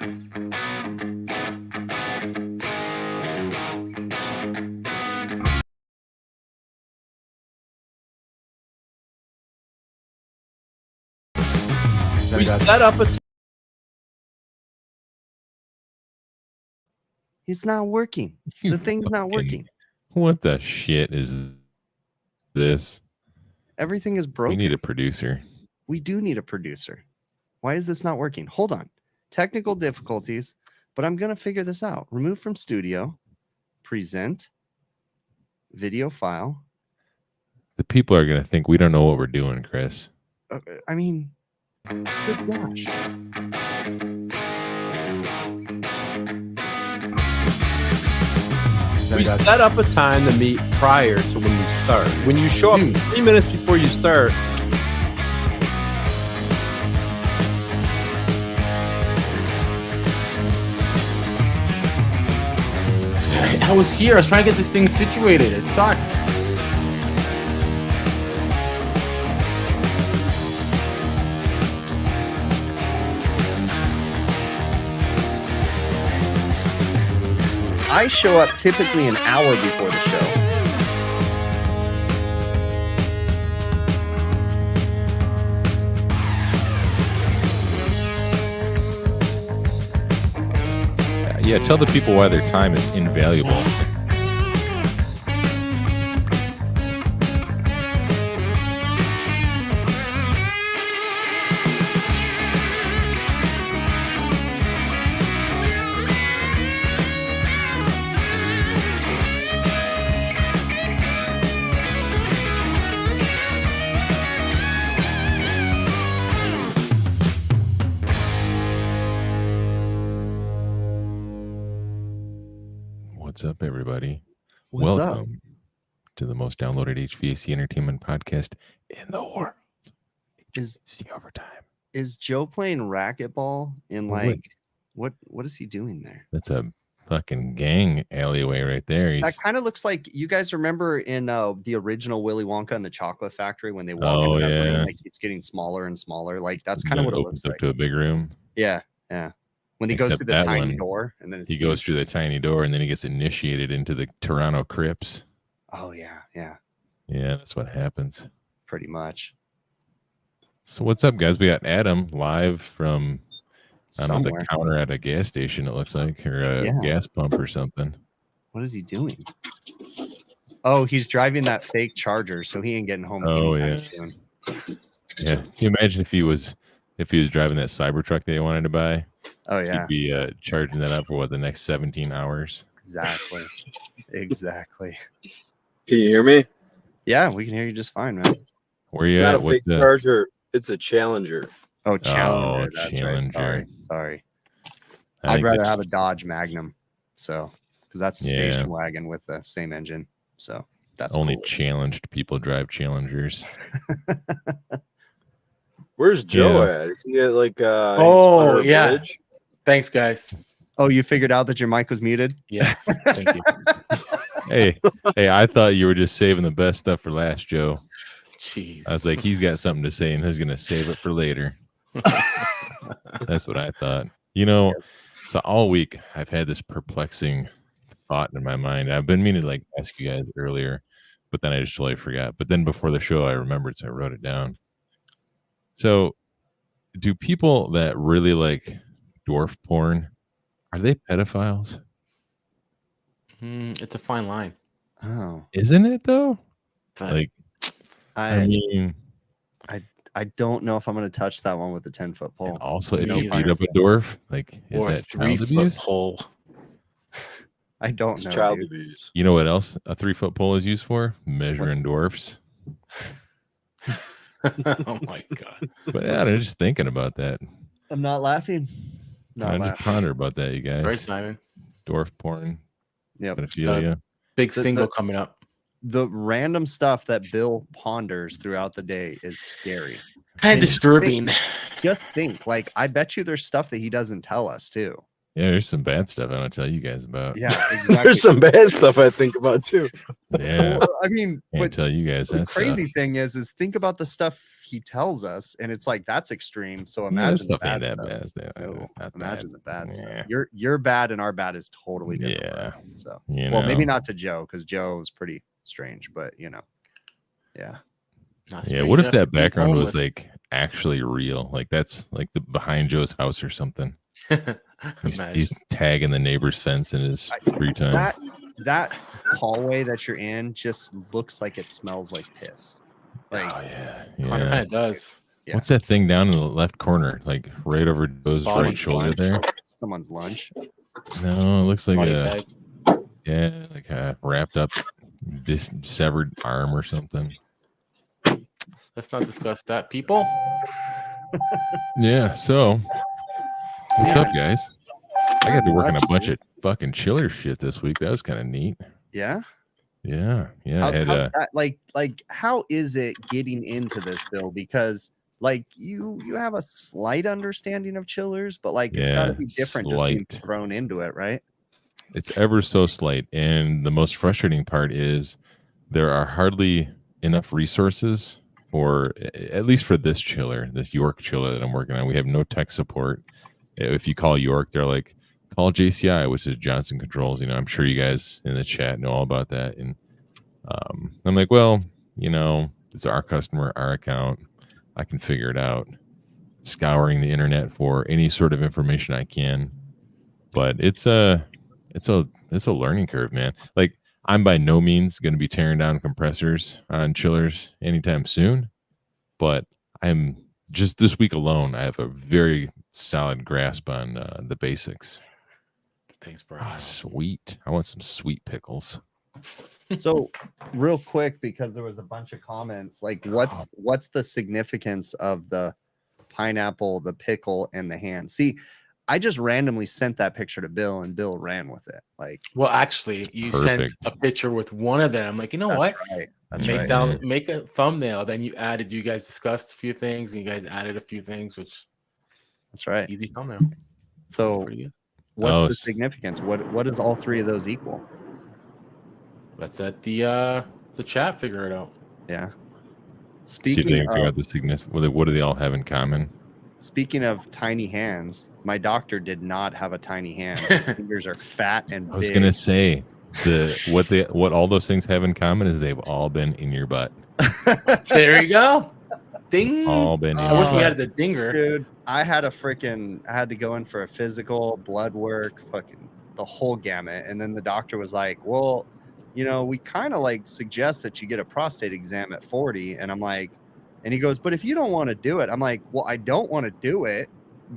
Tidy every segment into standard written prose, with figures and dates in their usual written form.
We set up a. It's not working. The thing's not working. What the shit is this? Everything is broken. We need a producer. We do need a producer. Why is this not working? Hold on. Technical difficulties, but I'm going to figure this out. Remove from studio. Present. Video file. The people are going to think we don't know what we're doing, Chris. I mean, good gosh. We set up a time to meet prior to when we start. When you show up 3 minutes before you start, I was here. I was trying to get this thing situated. It sucks. I show up typically an hour before the show. Yeah, tell the people why their time is invaluable. What's up, everybody? What's Welcome to the most downloaded HVAC entertainment podcast in the world. HVAC Overtime. Is Joe playing racquetball in like what is he doing there? That's a fucking gang alleyway right there. That kind of looks like, you guys remember in the original Willy Wonka and the Chocolate Factory when they walk into that room, like it's getting smaller and smaller. Like that's kind of what it looks like. To a big room. Yeah. When he goes through the tiny door, and then he goes through the tiny door, and then he gets initiated into the Toronto Crips. Oh yeah. Yeah, that's what happens. Pretty much. So what's up, guys? We got Adam live from Somewhere. the counter at a gas station, it looks like, or a gas pump or something. What is he doing? Oh, he's driving that fake Charger, so he ain't getting home. Oh yeah. Yeah. Can you imagine if he was driving that Cybertruck that he wanted to buy? Oh yeah. He'd be charging that up for the next 17 hours. Exactly. Can you hear me? Yeah, we can hear you just fine, man. Where you it's at? Not a big Charger. It's a Challenger. Oh, Challenger. That's Challenger. Right. Sorry. I'd rather have a Dodge Magnum, because that's a station wagon with the same engine. So that's only cool. challenged people drive Challengers. Where's Joe at? Is he at like oh yeah. Bridge? Thanks, guys. Oh, you figured out that your mic was muted? Yes. Thank you. Hey, I thought you were just saving the best stuff for last, Joe. Jeez. I was like, he's got something to say and he's gonna save it for later. That's what I thought. So all week I've had this perplexing thought in my mind. I've been meaning to like ask you guys earlier, but then I just totally forgot. But then before the show I remembered, so I wrote it down. So do people that really like dwarf porn, are they pedophiles? It's a fine line. Oh, isn't it though? Like, I mean, I don't know if I'm going to touch that one with the 10-foot pole. And also, if you beat up a dwarf, like, is that child abuse? Pole. I don't know. It's child abuse. You know what else a 3-foot pole is used for? Measuring dwarfs. Oh my god! But yeah, I'm just thinking about that. I'm not laughing. Just ponder about that, you guys. Right, Simon. Dwarf porn. Yep. Pedophilia. Big single coming up. The random stuff that Bill ponders throughout the day is scary. Kind of disturbing. Just think, like, I bet you there's stuff that he doesn't tell us too. Yeah, there's some bad stuff I don't tell you guys about. Yeah, exactly. There's some bad stuff I think about too. Yeah. I mean, Can't tell you guys the that crazy stuff. thing is think about the stuff he tells us, and it's like that's extreme. So Yeah, imagine this the stuff ain't bad that stuff. bad. No, Not imagine that. the bad stuff. Yeah. Your bad and our bad is totally different. Yeah. Right? So You well, maybe know. not to Joe, because Joe was pretty strange, but you know, yeah. Not Yeah, strange what if enough to that be background was homeless. like actually real? Like that's like the behind Joe's house or something. He's Imagine. tagging the neighbor's fence in his free time. That hallway that you're in just looks like it smells like piss. Like Oh yeah, It yeah. kind of does. Yeah. What's that thing down in the left corner, like right over Joe's Body right shoulder lunch. there? Someone's lunch. No, it looks like Body a bag. like a wrapped up, severed arm or something. Let's not discuss that, people. Yeah. So, what's Yeah. up, guys? I got to work on a Much, bunch dude. of fucking chiller shit this week. That was kind of neat. Yeah. Yeah. Yeah. I had How that, like how is it getting into this, Bill? Because like you have a slight understanding of chillers, but like it's got to Yeah, be different just being slight. thrown into it, right? It's ever so slight. And the most frustrating part is there are hardly enough resources for, at least for this chiller, this York chiller that I'm working on. We have no tech support. If you call York, they're like, call JCI, which is Johnson Controls. You know, I'm sure you guys in the chat know all about that. And I'm like, well, you know, it's our customer, our account. I can figure it out. Scouring the internet for any sort of information I can. But it's a learning curve, man. Like I'm by no means going to be tearing down compressors on chillers anytime soon, but I'm just this week alone. I have a very solid grasp on the basics. Thanks, bro. Ah, sweet. I want some sweet pickles. So real quick, because there was a bunch of comments, like what's the significance of the pineapple, the pickle, and the hand? See, I just randomly sent that picture to Bill, and Bill ran with it. Like, Well, actually, you perfect. sent a picture with one of them. I'm like, you know that's what? right. That's Make right. down, make a thumbnail. Then you added. You guys discussed a few things, and you guys added a few things, which That's right. easy thumbnail. So Pretty good. what's the significance? What does all three of those equal? Let's let the chat figure it out. Yeah. See if they Speaking can figure of out the significance. What do they all have in common? speaking of tiny hands, my doctor did not have a tiny hand. His fingers are fat and big. I was gonna say what all those things have in common is they've all been in your butt. There you go. Ding. All been in I your wish we butt. had the dinger. Dude, I had to go in for a physical, blood work, fucking the whole gamut. And then the doctor was like, well, you know, we kind of like suggest that you get a prostate exam at 40. And I'm like, and he goes, but if you don't want to do it, I'm like, well, I don't want to do it,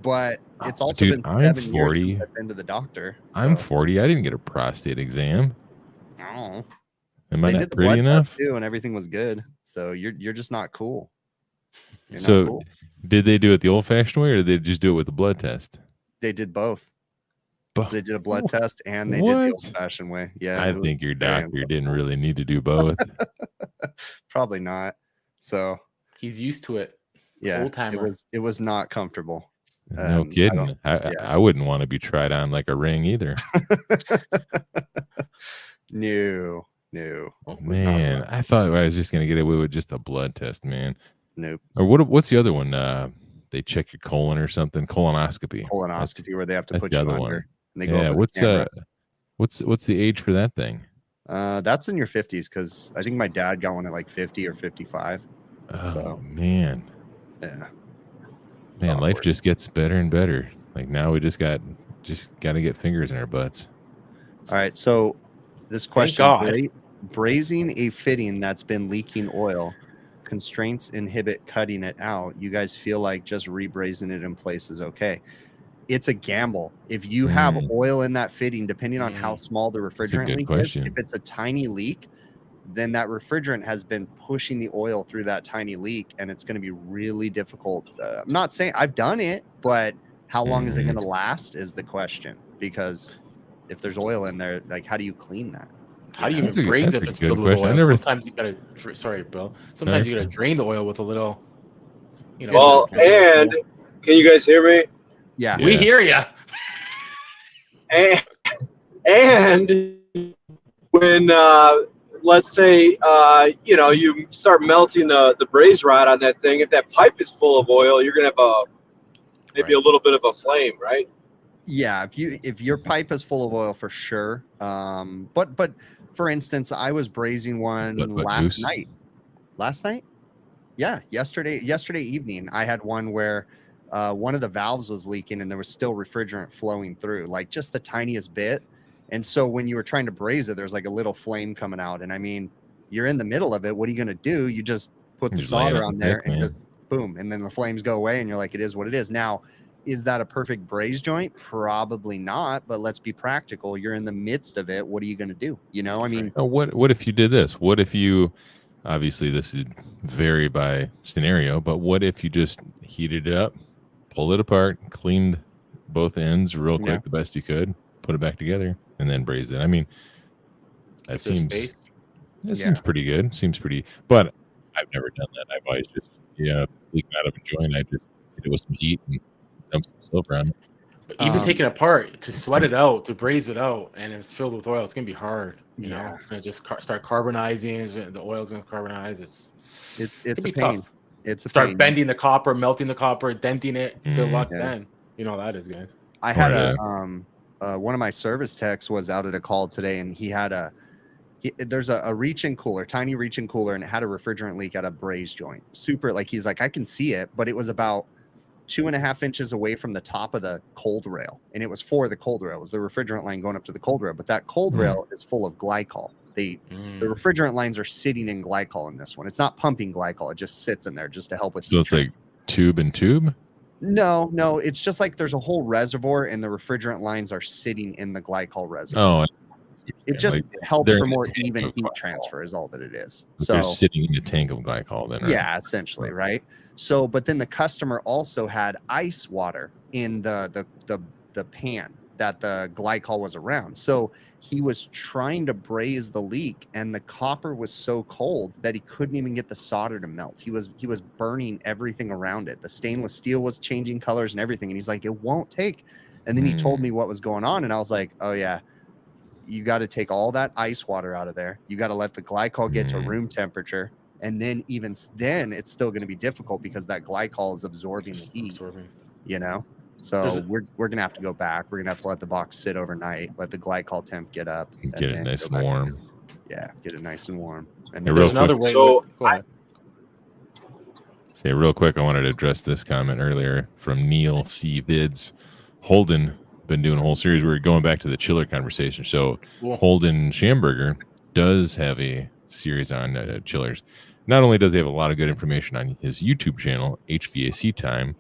but it's also Dude, been I'm 7 years 40. since I've been to the doctor. I'm so, 40. I didn't get a prostate exam. oh. Am I They not did the pretty blood enough? test too, and everything was good. So you're just not cool. You're not So cool. did they do it the old-fashioned way, or did they just do it with the blood test? They did both. They did a blood test and they did What? the old-fashioned way. Yeah, I it was think your very doctor didn't really need to do both. probably not. So He's used to it. yeah, Old-timer. it was not comfortable. No I kidding. yeah. I wouldn't want to be tried on like a ring either. No. Oh, Man, I thought I was just gonna get away with just a blood test, man. Nope. Or what's the other one? They check your colon or something. Colonoscopy. Colonoscopy where they have to that's put the you other under one. and they go Yeah. up with the camera. What's the age for that thing? That's in your 50s because I think my dad got one at like 50 or 55. Oh So man. yeah. Man, life awkward. just gets better and better. Like now we just got to get fingers in our butts. All right. So this question, God. brazing a fitting that's been leaking oil, constraints inhibit cutting it out. You guys feel like just rebrazing it in place is okay. It's a gamble. If you have oil in that fitting, depending on how small the refrigerant good leak question. is, if it's a tiny leak, then that refrigerant has been pushing the oil through that tiny leak, and it's going to be really difficult. I'm not saying I've done it, but how long is it going to last is the question. Because if there's oil in there, like how do you clean that? How do you That's a even good- braise that's if a it's good filled with question. I oil? never- Sometimes you gotta. Sorry, Bill. Sometimes you gotta drain the oil with a little. You know. Well, and can you guys hear me? Yeah. we hear ya. And when let's say, you start melting the braze rod on that thing. If that pipe is full of oil, you're going to have maybe a little bit of a flame, right? Yeah, if your pipe is full of oil, for sure. But for instance, I was brazing one last night. Last night? Yeah, yesterday evening, I had one where one of the valves was leaking and there was still refrigerant flowing through, like just the tiniest bit. And so when you were trying to braze it, there's like a little flame coming out. And I mean, you're in the middle of it. What are you going to do? You just put the solder on there and just boom, and then the flames go away and you're like, it is what it is. Now, is that a perfect braze joint? Probably not, but let's be practical. You're in the midst of it. What are you going to do? You know, I mean, what if you did this? What if you, obviously this would vary by scenario, but what if you just heated it up, pulled it apart, cleaned both ends real quick, the best you could, put it back together, and then braised it? I mean, that seems pretty good. Seems pretty, but I've never done that. I've always just, leaking out of a joint, I just hit it with some heat and dump some soap around it. But even taking it apart to sweat it out, to braise it out, and it's filled with oil, it's gonna be hard. You know, it's gonna just start carbonizing. The oil's gonna carbonize. It's a pain. tough. It's a start pain. bending the copper, melting the copper, denting it. Good luck then. You know how that is, guys. I had one of my service techs was out at a call today, and he had there's a reach-in cooler, tiny reach-in cooler, and it had a refrigerant leak at a braze joint. Super, like he's like, I can see it, but it was about 2.5 inches away from the top of the cold rail, and it was for the cold rail. It was the refrigerant line going up to the cold rail, but that cold rail is full of glycol. The refrigerant lines are sitting in glycol in this one. It's not pumping glycol; it just sits in there just to help with. So it's like tube and tube. No, it's just like there's a whole reservoir, and the refrigerant lines are sitting in the glycol reservoir. Oh, it just helps for more even heat transfer, is all that it is. So they're sitting in a tank of glycol, then. Right? Yeah, essentially, right. So, but then the customer also had ice water in the pan that the glycol was around. So he was trying to braze the leak, and the copper was so cold that he couldn't even get the solder to melt. He was burning everything around it. The stainless steel was changing colors and everything. And he's like, it won't take. And then he told me what was going on, and I was like, oh yeah, you got to take all that ice water out of there. You got to let the glycol get to room temperature. And then even then, it's still going to be difficult because that glycol is absorbing the heat, you know? So we're going to have to go back. We're going to have to let the box sit overnight, let the glycol temp get up. Get it nice and warm. Yeah, get it nice and warm. And there's another way. So say real quick, I wanted to address this comment earlier from Neil C. Vids. Holden been doing a whole series. We're going back to the chiller conversation. So Holden Schamberger does have a series on chillers. Not only does he have a lot of good information on his YouTube channel, HVAC Time,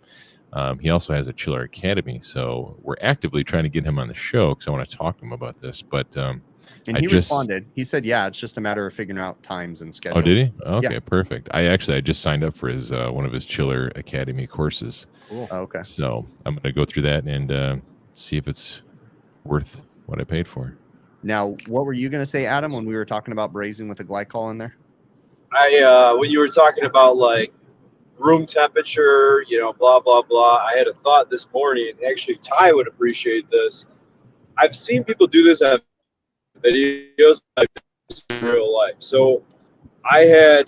he also has a Chiller Academy. So we're actively trying to get him on the show because I want to talk to him about this. But and he responded. He said, "Yeah, it's just a matter of figuring out times and schedules." Oh, did he? Okay, perfect. I just signed up for his one of his Chiller Academy courses. Cool. Oh, okay. So I'm going to go through that and see if it's worth what I paid for. Now, what were you going to say, Adam, when we were talking about brazing with the glycol in there? When you were talking about like room temperature, blah, blah, blah, I had a thought this morning. Actually, Ty would appreciate this. I've seen people do this on videos in real life. So I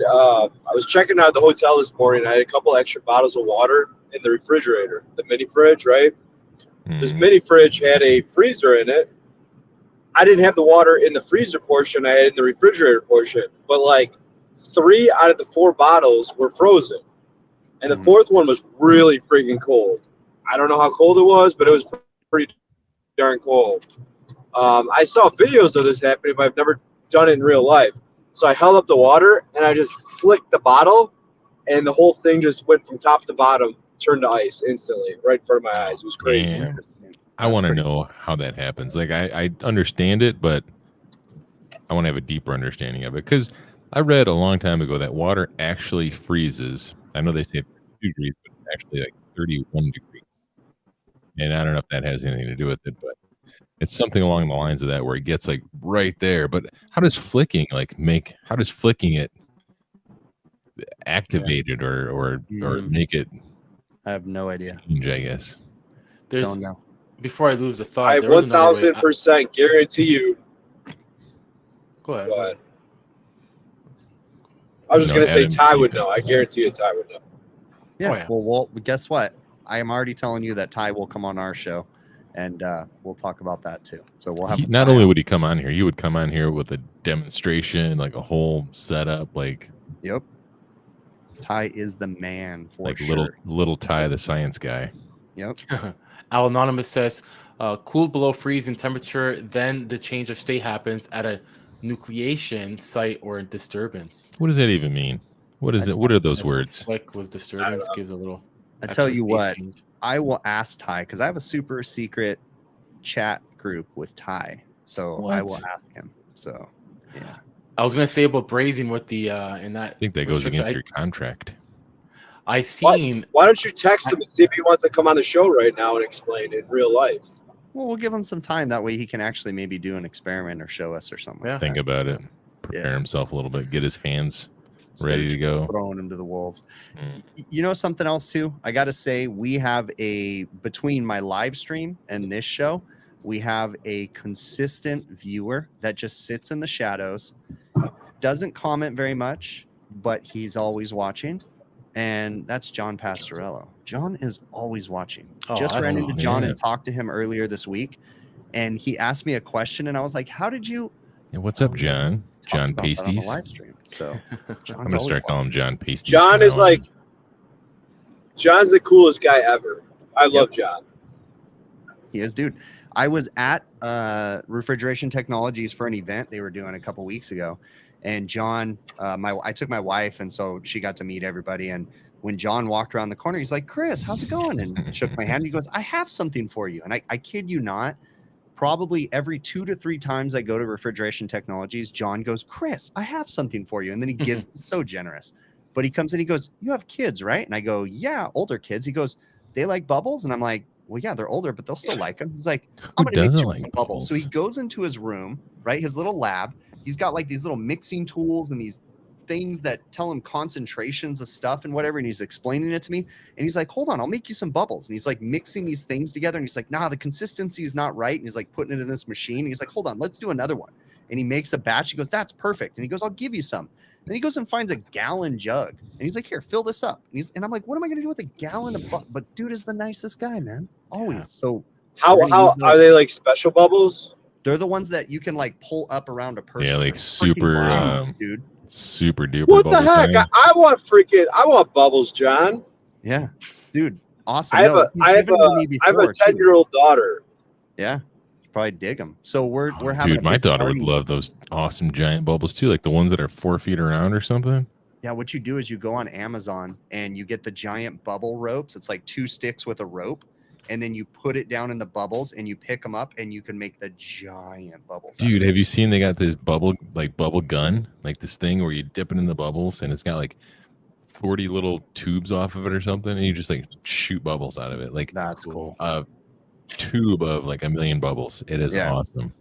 was checking out the hotel this morning. I had a couple extra bottles of water in the refrigerator, the mini fridge, right? This mini fridge had a freezer in it. I didn't have the water in the freezer portion. I had it in the refrigerator portion. But like 3 out of the 4 bottles were frozen. And the 4th one was really freaking cold. I don't know how cold it was, but it was pretty darn cold. I saw videos of this happening, but I've never done it in real life. So I held up the water, and I just flicked the bottle, and the whole thing just went from top to bottom, turned to ice instantly, right in front of my eyes. It was crazy. Man. I want to know how that happens. Like I understand it, but I want to have a deeper understanding of it. Because I read a long time ago that water actually freezes. I know they say 2 degrees, but it's actually like 31 degrees. And I don't know if that has anything to do with it, but it's something along the lines of that where it gets like right there. But how does flicking it activate it or make it? I have no idea. Change, I guess. Don't know. Before I lose the thought, I 1,000% guarantee you. Go ahead. I was just No, gonna say Adam, Ty you would know. know. I guarantee you Ty would know. Yeah. Oh, yeah. Well, guess what? I am already telling you that Ty will come on our show, and we'll talk about that too. So we'll have Not Ty only on. would he come on here, he would come on here with a demonstration, like a whole setup, like Yep. Ty is the man for like sure. little Ty, the science guy. Yep. Al Anonymous says, cooled below freezing temperature, then the change of state happens at a nucleation site or a disturbance. What does that even mean? What is it? What are those words? Like was disturbance gives a little. I tell you phase what, change. I will ask Ty because I have a super secret chat group with Ty. So I will What? ask him. So yeah. I was gonna say about brazing with the in that. I think that goes restriction, against your contract. I seen. Why don't you text him and see if he wants to come on the show right now and explain in real life? Well, we'll give him some time. That way he can actually maybe do an experiment or show us or something. Yeah. Like Think that. about it. Prepare himself a little bit. Get his hands Instead ready of to just go. Throwing him to the wolves. Mm. You know something else too? I got to say we have between my live stream and this show, we have a consistent viewer that just sits in the shadows, doesn't comment very much, but he's always watching. And that's John Pastorello. John is always watching. Oh, Just that's ran into awesome. John Yeah. and talked to him earlier this week. And he asked me a question, and I was like, how did you Yeah, what's up, John? talk John about that on the Pasties. live stream? So I'm John's gonna always start calling him watching. John Pasties. John from is now on. like, John's the coolest guy ever. I love John. He is, dude. I was at Refrigeration Technologies for an event they were doing a couple weeks ago, and John, I took my wife, and so she got to meet everybody. And when John walked around the corner, he's like, "Chris, how's it going?" And shook my hand. He goes, "I have something for you." And I kid you not, probably every 2 to 3 times I go to Refrigeration Technologies, John goes, "Chris, I have something for you." And then he gives so generous. But he comes in, he goes, "You have kids, right?" And I go, "Yeah, older kids." He goes, "They like bubbles?" And I'm like, "Well, yeah, they're older, but they'll still like them." He's like, "I'm Who gonna mix doesn't you with like some bubbles." So he bubbles? goes into his room, right? His little lab. He's got like these little mixing tools and these things that tell him concentrations of stuff and whatever. And he's explaining it to me. And he's like, "Hold on, I'll make you some bubbles." And he's like mixing these things together. And he's like, "Nah, the consistency is not right." And he's like putting it in this machine. And he's like, "Hold on, let's do another one." And he makes a batch. He goes, "That's perfect." And he goes, "I'll give you some." Then he goes and finds a gallon jug. And he's like, "Here, fill this up." And I'm like, "What am I going to do with a gallon of bubbles?" But dude is the nicest guy, man. Always. Yeah. So How We're gonna use are they like special bubbles? they're the ones that you can like pull up around a person. Yeah, like They're freaking super, huge, dude. super duper. What the bubble heck? time. I want bubbles, John. Yeah, dude. Awesome. I have No, I he's have given them to me I have a before, too. 10-year-old daughter. Yeah, you probably dig them. So we're having Dude, a my big daughter would party. love those awesome giant bubbles too, like the ones that are 4 feet around or something. Yeah, what you do is you go on Amazon and you get the giant bubble ropes. It's like 2 sticks with a rope, and then you put it down in the bubbles and you pick them up and you can make the giant bubbles. out Dude, of it. have you seen they got this bubble gun, like this thing where you dip it in the bubbles and it's got like 40 little tubes off of it or something, and you just like shoot bubbles out of it, like That's cool. a tube of like 1,000,000 bubbles. It is Yeah. awesome.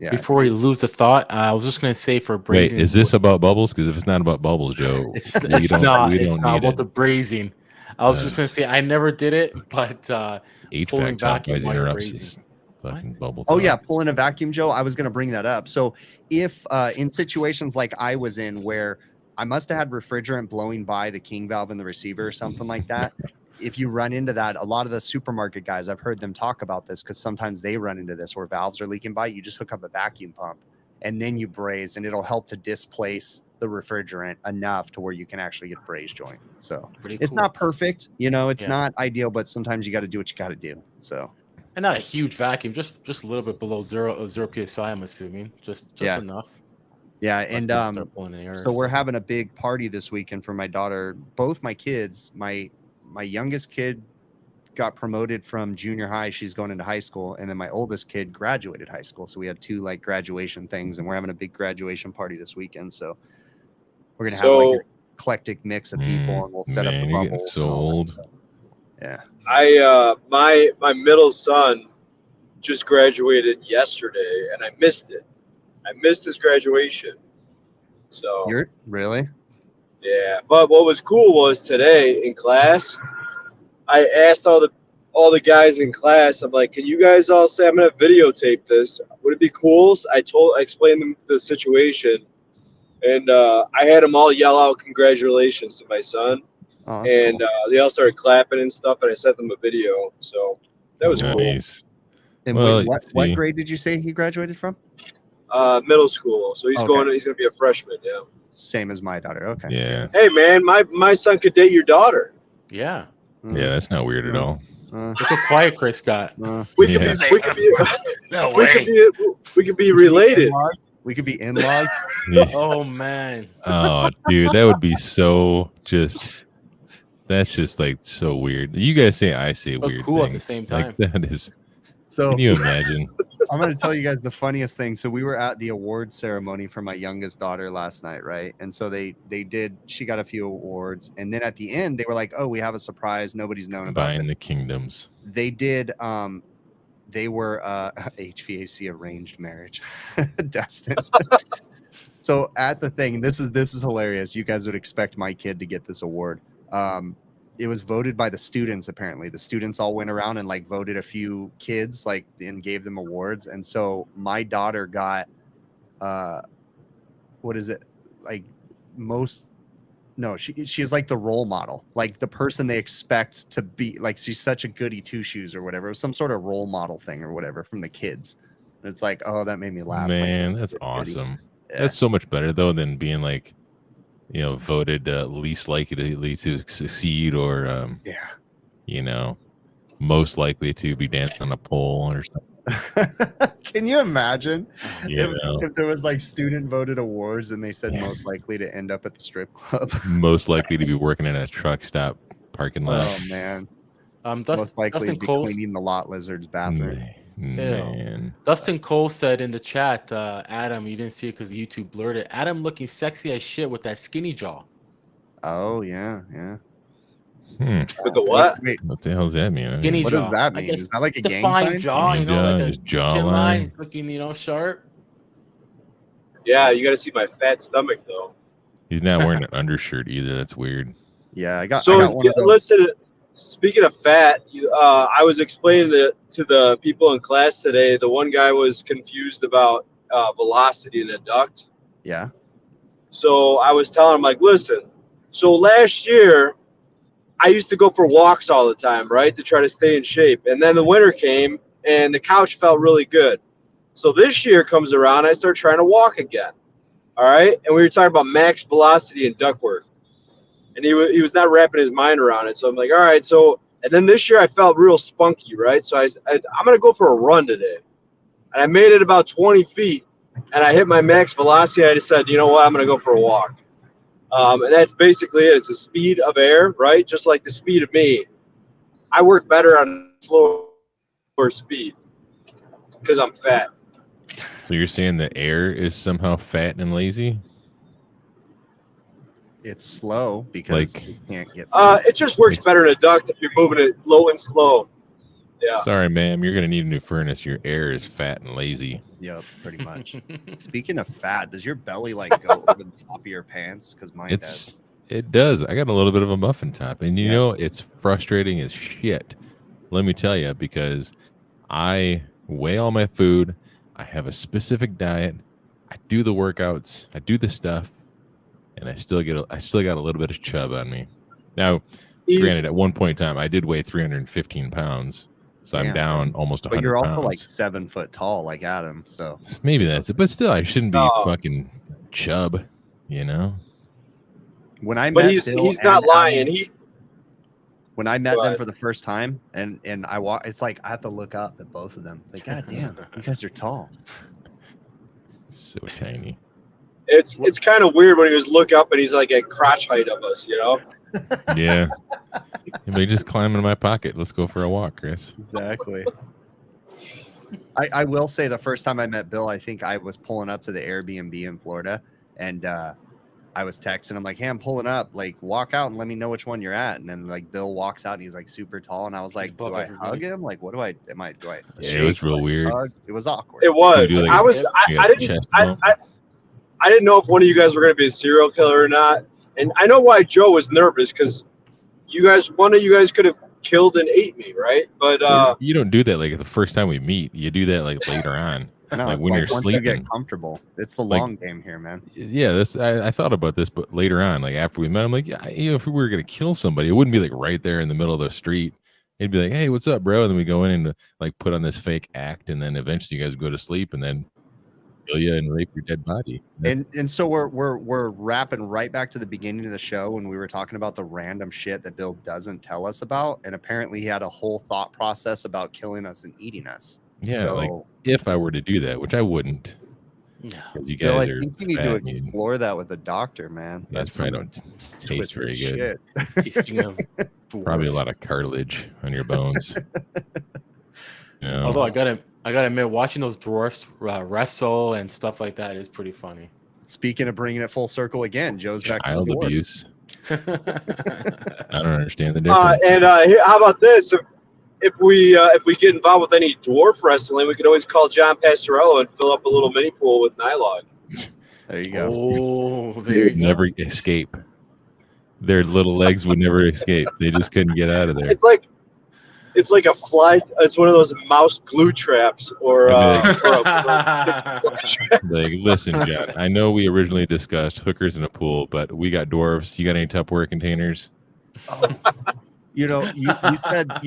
Yeah. Before we lose the thought, I was just gonna say for Wait, brazing. is this about bubbles? Because if it's not about bubbles, Joe, It's we not. we It's don't not need about it. the brazing. I was just gonna say I never did it, but pulling HVAC talk vacuum always while you're interrupts brazing. this fucking bubble. Oh talk. yeah, pulling a vacuum, Joe. I was going to bring that up. So if in situations like I was in where I must have had refrigerant blowing by the king valve in the receiver or something like that, if you run into that, a lot of the supermarket guys, I've heard them talk about this because sometimes they run into this where valves are leaking by. You just hook up a vacuum pump and then you braze, and it'll help to displace the refrigerant enough to where you can actually get a braze joint. So Pretty it's cool. not perfect, it's Yeah. not ideal, but sometimes you got to do what you got to do. So And not a huge vacuum, just a little bit below zero psi. I'm assuming just Yeah. enough. yeah, Let's and just start pulling in the air. so we're having a big party this weekend for my daughter. Both my kids, my youngest kid got promoted from junior high. She's going into high school. And then my oldest kid graduated high school. So we had 2 like graduation things, and we're having a big graduation party this weekend. So we're going to have like an eclectic mix of people, and we'll set up man, the you're getting bubbles. so and all that old. stuff. Yeah. My middle son just graduated yesterday, and I missed it. I missed his graduation. So You're really? yeah, but what was cool was today in class, I asked all the guys in class, I'm like, can you guys all say, I'm gonna videotape this? Would it be cool? So I explained them the situation, And I had them all yell out congratulations to my son. Oh, that's And cool. they all started clapping and stuff, and I sent them a video. So that was cool. Nice. And Well, what see. grade did you say he graduated from? Middle school. So he's Okay. he's gonna be a freshman, yeah. Same as my daughter. Okay. Yeah. Hey man, my son could date your daughter. Yeah. Yeah, that's not weird at all. Look how quiet Chris got. We could Yeah. be we could be No we could be we could be related. We could be in-laws. Yeah. Oh man. Oh, dude, that would be so just. That's just like so weird. You guys say I say But weird cool at things. the same Like, time. that is. So Can you imagine? I'm going to tell you guys the funniest thing. So we were at the award ceremony for my youngest daughter last night, right? And so she got a few awards, and then at the end they were like, "Oh, we have a surprise. Nobody's known about Buying it." the kingdoms. They did. They were HVAC arranged marriage, Dustin. So at the thing, this is hilarious. You guys would expect my kid to get this award. It was voted by the students. Apparently, the students all went around and like voted a few kids like and gave them awards. And so my daughter got, what is it like? She's like the role model, like the person they expect to be. Like she's such a goody two shoes or whatever. It was some sort of role model thing or whatever from the kids. And it's like, oh, that made me laugh. Man, Like, that's it's awesome. Yeah. That's so much better though than being like, voted least likely to succeed or yeah. most likely to be dancing on a pole or something. Can you imagine You if there was like student voted awards and they said most likely to end up at the strip club? most likely to be working in a truck stop parking lot. Oh man, most likely Dustin to be Cole. cleaning the lot lizard's bathroom. Man. Dustin Cole said in the chat, Adam, you didn't see it because YouTube blurred it. Adam looking sexy as shit with that skinny jaw. Oh yeah. With the what? Wait, What the hell does that mean? Skinny what jaw. does that I mean? guess Is that like a gang defined sign? jaw, His like a his chin line. jawline. He's looking, sharp. Yeah, you got to see my fat stomach though. He's not wearing an undershirt either. That's weird. Yeah, I got So one of those. listen. Speaking of fat, I was explaining to the people in class today. The one guy was confused about velocity in a duct. Yeah. So I was telling him, like, listen, so last year I used to go for walks all the time, right, to try to stay in shape. And then the winter came and the couch felt really good. So this year comes around, I start trying to walk again. All right. And we were talking about max velocity and ductwork. And he was not wrapping his mind around it. So I'm like, all right. So, and then this year I felt real spunky, right? So I'm going to go for a run today. And I made it about 20 feet. And I hit my max velocity. I just said, you know what? I'm going to go for a walk. And that's basically it. It's the speed of air, right? Just like the speed of me. I work better on slower speed because I'm fat. So you're saying the air is somehow fat and lazy? It's slow because Like- you can't get. It just works better in a duct if you're moving it low and slow. Yeah. Sorry, ma'am. You're gonna need a new furnace. Your air is fat and lazy. Yep, pretty much. Speaking of fat, does your belly like go over the top of your pants? Because mine does. It does. I got a little bit of a muffin top, and Yeah. it's frustrating as shit. Let me tell you, because I weigh all my food. I have a specific diet. I do the workouts. I do the stuff, and I still got a little bit of chub on me. Now, granted, at one point in time, I did weigh 315 pounds, so I'm Damn. down almost 100 But you're also pounds. like 7 foot tall, like Adam. So Maybe that's it, but still, I shouldn't be No. fucking chub. when I But met he's Bill not and lying. Adam- He when I met Go them ahead. for the first time, and I walk, it's like I have to look up at both of them. It's like, God damn, you guys are tall. So tiny. it's kind of weird when he was look up and he's like at crotch height of us, Yeah. They just climb in my pocket. Let's go for a walk, Chris. Exactly. I will say the first time I met Bill, I think I was pulling up to the Airbnb in Florida, and I was texting him like, "Hey, I'm pulling up. Like, walk out and let me know which one you're at." And then like Bill walks out and he's like super tall, and I was like, above "Do I everybody. hug him? Like, what do I? Do I? Yeah, it was real weird. hug? It was awkward. It was. You do, like, I was. You I got didn't. chest I, bump. I didn't know if one of you guys were going to be a serial killer or not, and I know why Joe was nervous because one of you guys could have killed and ate me, right? But You don't do that like the first time we meet. You do that like later on. No, Like it's when like you're once you sleeping. get comfortable, it's the Like- long game here, man. Yeah, this I thought about this, but later on, like after we met, I'm like, yeah, if we were gonna kill somebody, it wouldn't be like right there in the middle of the street. It'd be like, hey, what's up, bro? And then we go in and like put on this fake act, and then eventually you guys go to sleep, and then kill you and rape your dead body. And so we're wrapping right back to the beginning of the show when we were talking about the random shit that Bill doesn't tell us about, and apparently he had a whole thought process about killing us and eating us. Yeah, So, like if I were to do that, which I wouldn't, No. because you Bill, guys I are think you need to fat and explore that with a doctor, man. you guys probably don't taste twisted very good. shit. Tasting of Probably a dwarf. lot of cartilage on your bones. You know? Although I gotta admit, watching those dwarfs wrestle and stuff like that is pretty funny. Speaking of bringing it full circle again, Joe's back to the child dwarfs. abuse. I don't understand the difference. How about this? If we get involved with any dwarf wrestling, we could always call John Pastorello and fill up a little mini pool with nylon. There you go. Oh, They there would you go. never escape. Their little legs would never escape. They just couldn't get out of there. It's like a fly. It's one of those mouse glue traps, or Like, listen, John, I know we originally discussed hookers in a pool, but we got dwarves. You got any Tupperware containers? You know, you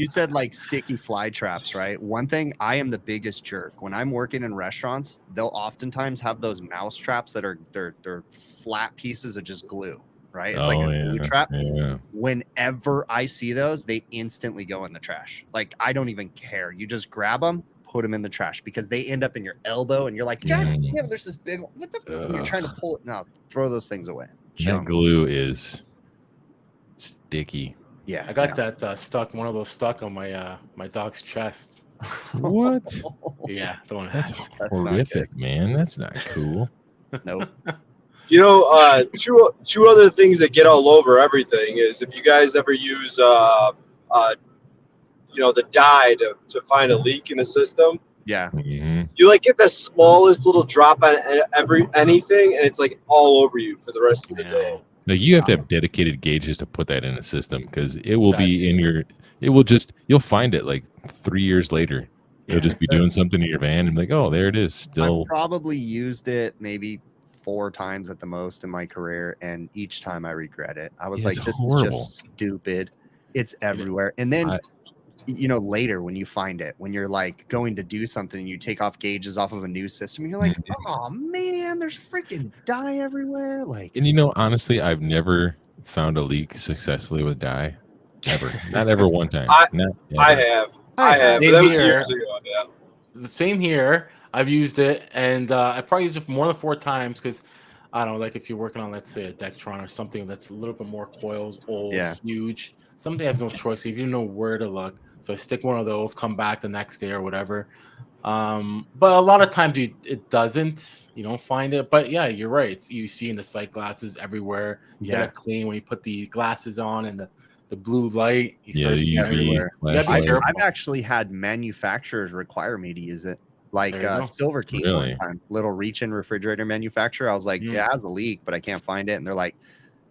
said like sticky fly traps, right? One thing, I am the biggest jerk. When I'm working in restaurants, they'll oftentimes have those mouse traps that are they're flat pieces of just glue, right? It's like a glue trap. Yeah. Whenever I see those, they instantly go in the trash. Like, I don't even care. You just grab them, put them in the trash, because they end up in your elbow and you're like, God damn, there's this big one. What the? And you're trying to pull it. No, throw those things away. That Junk. glue is sticky. Yeah, I got that stuck. One of those stuck on my my dog's chest. What? Yeah, the one That's That's not horrific, man. That's not cool. Nope. You know, two other things that get all over everything is if you guys ever use the dye to find a leak in a system, Yeah. Mhm. you like get the smallest little drop on anything, and it's like all over you for the rest of the day. Like, you have to have dedicated gauges to put that in a system, because it will be in your. It will just. You'll find it like 3 years later. You'll just be doing something in your van and be like, oh, there it is. Still. I've probably used it maybe 4 times at the most in my career, and each time I regret it. I was Yeah, like, it's this horrible. is just stupid. It's everywhere. And then later when you find it, when you're like going to do something and you take off gauges off of a new system, and you're like, oh man, there's freaking dye everywhere. Like, And honestly, I've never found a leak successfully with dye. Ever. Not ever one time. Not I ever. have. But Same that was here. years ago. Yeah. The same here. I've used it, and I probably used it more than 4 times because I don't know, like if you're working on, let's say, a Dectron or something that's a little bit more coils, old, huge. Something has no choice. If you know where to look, so I stick one of those, come back the next day or whatever. But a lot of times it doesn't. You don't find it. But yeah, you're right. You see in the sight glasses everywhere. You gotta clean when you put the glasses on and the blue light. You start seeing UV everywhere. You gotta be flashlight. careful. I've actually had manufacturers require me to use it. Like There you go. Silver King Really? one time, little reach-in refrigerator manufacturer. I was like, yeah, it has a leak, but I can't find it. And they're like,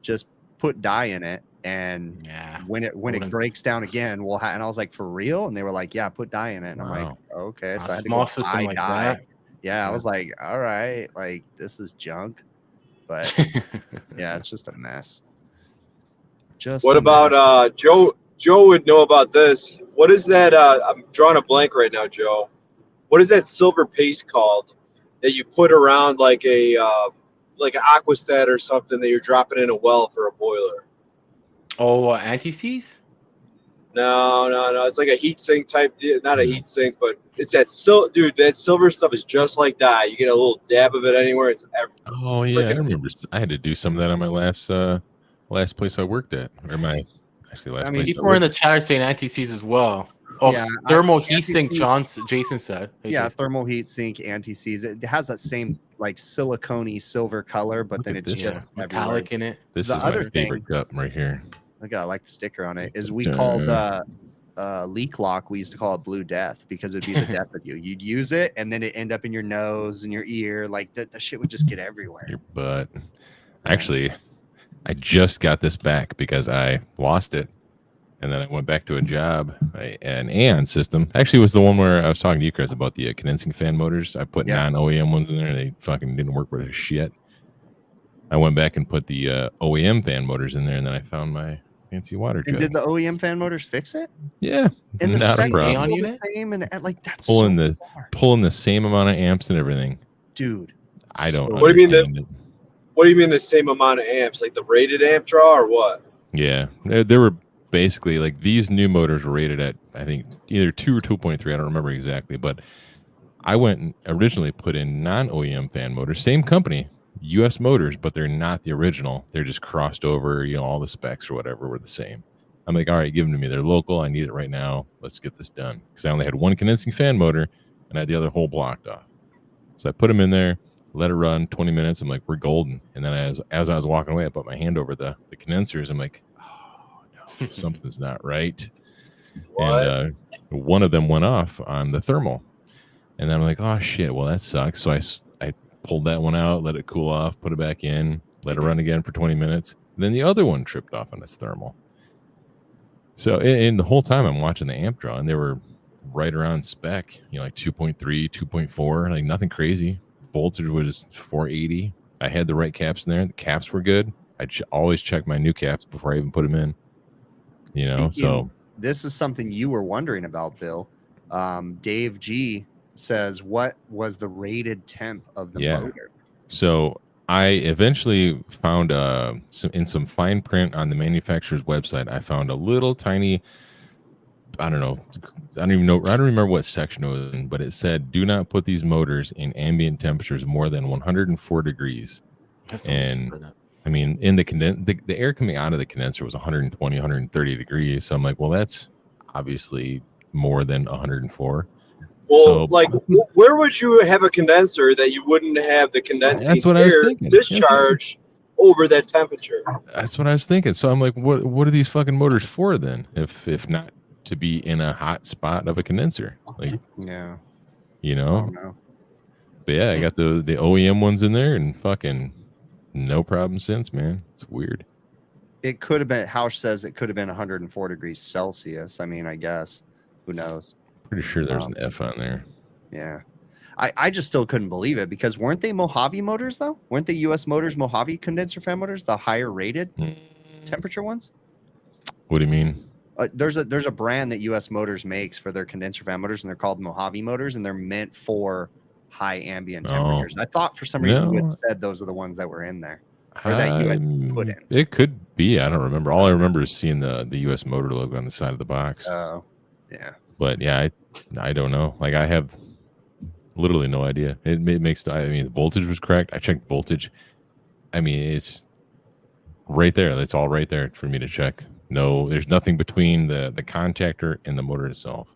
just put dye in it, and when it breaks down again, we'll and I was like, for real? And they were like, yeah, put dye in it. And I'm like, okay. So I had to small go system buy like dye. that. Yeah, I was like, all right, like this is junk, but yeah, it's just a mess. Just What a about mess. Joe? Joe would know about this. What is that? I'm drawing a blank right now, Joe. What is that silver paste called that you put around like an aquastat or something that you're dropping in a well for a boiler? Oh, anti-seize? No. It's like a heat sink type deal. Not a heat sink, but it's that dude. That silver stuff is just like dye. You get a little dab of it anywhere. It's Oh yeah, I remember. I had to do some of that on my last place I worked at, or my last place. People are in the chat are saying anti-seize as well. Oh, Yeah, thermal heat sink. anti-seize- Jason said. Hey, Yeah, Jason. thermal heat sink, anti-seize. It has that same like silicone-y silver color, but Look then at it's this. just metallic in it. This The is my other favorite thing- cup right here. Look, I like the sticker on it. Is we called leak lock. We used to call it Blue Death because it'd be the death of you. You'd use it, and then it end up in your nose and your ear. Like the shit would just get everywhere. Your butt. Actually, I just got this back because I lost it And then I went back to a job, an Aeon system. Actually, it was the one where I was talking to you, Chris, about the condensing fan motors. I put non-OEM ones in there, and they fucking didn't work with their shit. I went back and put the OEM fan motors in there, and then I found my fancy water jug. And did the OEM fan motors fix it? Yeah, and the not a problem. the same, and like that's pulling the same amount of amps and everything. Dude, I don't. What do you mean? What do you mean the same amount of amps? Like the rated amp draw, or what? Yeah, they were basically like these new motors were rated at, I think, either 2 or 2.3. I don't remember exactly, but I went and originally put in non-OEM fan motors, same company, U.S. Motors, but they're not the original. They're just crossed over. You know, all the specs or whatever were the same. I'm like, all right, give them to me. They're local. I need it right now. Let's get this done. Because I only had one condensing fan motor, and I had the other whole blocked off. So I put them in there, let it run 20 minutes. I'm like, we're golden. And then as I was walking away, I put my hand over the condensers. I'm like, oh, no, something's not right. What? And one of them went off on the thermal. And then I'm like, oh, shit, well, that sucks. So I pulled that one out, let it cool off, put it back in, let it run again for 20 minutes. And then the other one tripped off on its thermal. So in the whole time I'm watching the amp draw, and they were right around spec, you know, like 2.3, 2.4, like nothing crazy. Voltage was 480. I had the right caps in there. The caps were good. I always check my new caps before I even put them in. You know, so this is something you were wondering about, Bill. Dave G says, what was the rated temp of the motor? So I eventually found some fine print on the manufacturer's website. I found a little tiny, I don't remember what section it was in, but it said, do not put these motors in ambient temperatures more than 104 degrees. And I mean, in the air coming out of the condenser was 120, 130 degrees. So I'm like, well, that's obviously more than 104. Well, so, like, where would you have a condenser that you wouldn't have the condensing air discharge over that temperature? That's what I was thinking. So I'm like, what are these fucking motors for then? If not to be in a hot spot of a condenser, like, yeah, you know. But yeah, I got the OEM ones in there, and fucking no problem since, man. It's weird. It could have been. Hausch says it could have been 104 degrees Celsius. I mean, I guess who knows. Pretty sure there's an F on there. Yeah. I just still couldn't believe it, because weren't they Mojave motors, though? Weren't the U.S. Motors Mojave condenser fan motors the higher rated temperature ones? What do you mean? There's a brand that U.S. Motors makes for their condenser fan motors, and they're called Mojave motors, and they're meant for high ambient temperatures. I thought for some reason you had said those are the ones that were in there, or that you had put in. It could be. I don't remember. All I remember is seeing the U.S. Motor logo on the side of the box. Oh, yeah. But yeah, I don't know. Like, I have literally no idea. It makes, I mean, the voltage was correct. I checked voltage. I mean, it's right there. That's all right there for me to check. No, there's nothing between the contactor and the motor itself.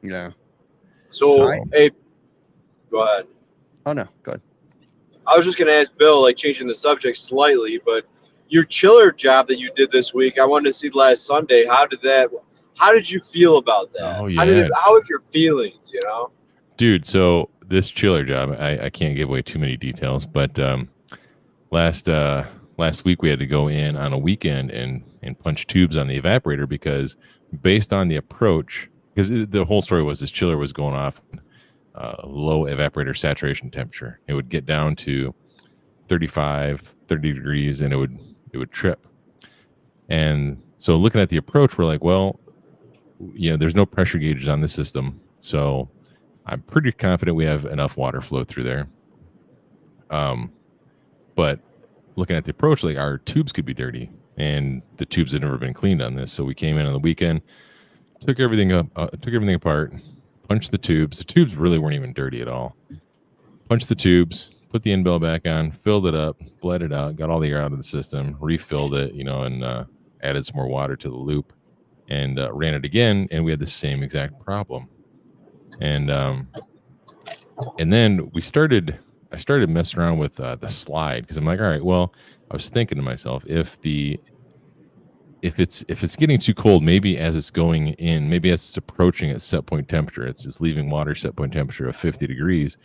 Yeah. So hey, go ahead. Oh no, go ahead. I was just gonna ask Bill, like, changing the subject slightly, but your chiller job that you did this week, I wanted to see last Sunday. How did you feel about that? Oh, yeah. How was your feelings, you know? Dude, so this chiller job, I can't give away too many details, but last week we had to go in on a weekend and punch tubes on the evaporator, because based on the approach, because the whole story was this chiller was going off low evaporator saturation temperature. It would get down to 35, 30 degrees, and it would trip. And so looking at the approach, we're like, well, you know, there's no pressure gauges on the system, so I'm pretty confident we have enough water flow through there. But looking at the approach, like, our tubes could be dirty, and the tubes had never been cleaned on this. So we came in on the weekend, took everything apart, punched the tubes. The tubes really weren't even dirty at all. Punched the tubes, put the end bell back on, filled it up, bled it out, got all the air out of the system, refilled it, you know, and added some more water to the loop, and ran it again, and we had the same exact problem. And then I started messing around with the slide, because I'm like, all right, well, I was thinking to myself, if it's getting too cold, maybe as it's going in, maybe as it's approaching its set point temperature, it's leaving water set point temperature of 50 degrees,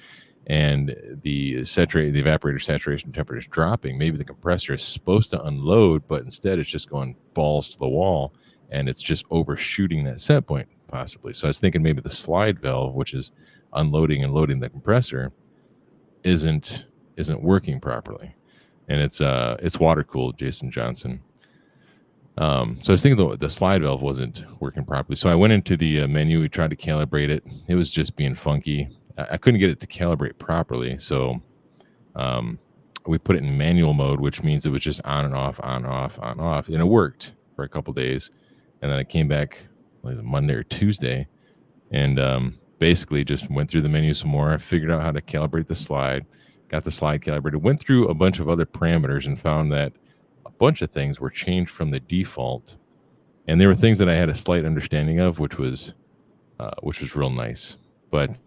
and the evaporator saturation temperature is dropping. Maybe the compressor is supposed to unload, but instead it's just going balls to the wall, and it's just overshooting that set point possibly. So I was thinking maybe the slide valve, which is unloading and loading the compressor, isn't working properly, and it's water cooled, Jason Johnson. So I was thinking the slide valve wasn't working properly. So I went into the menu. We tried to calibrate it. It was just being funky. I couldn't get it to calibrate properly. So we put it in manual mode, which means it was just on and off, on, off, on, off. And it worked for a couple days. And then I came back, was it Monday or Tuesday, and basically just went through the menu some more. I figured out how to calibrate the slide, got the slide calibrated, went through a bunch of other parameters and found that a bunch of things were changed from the default. And there were things that I had a slight understanding of, which was real nice. But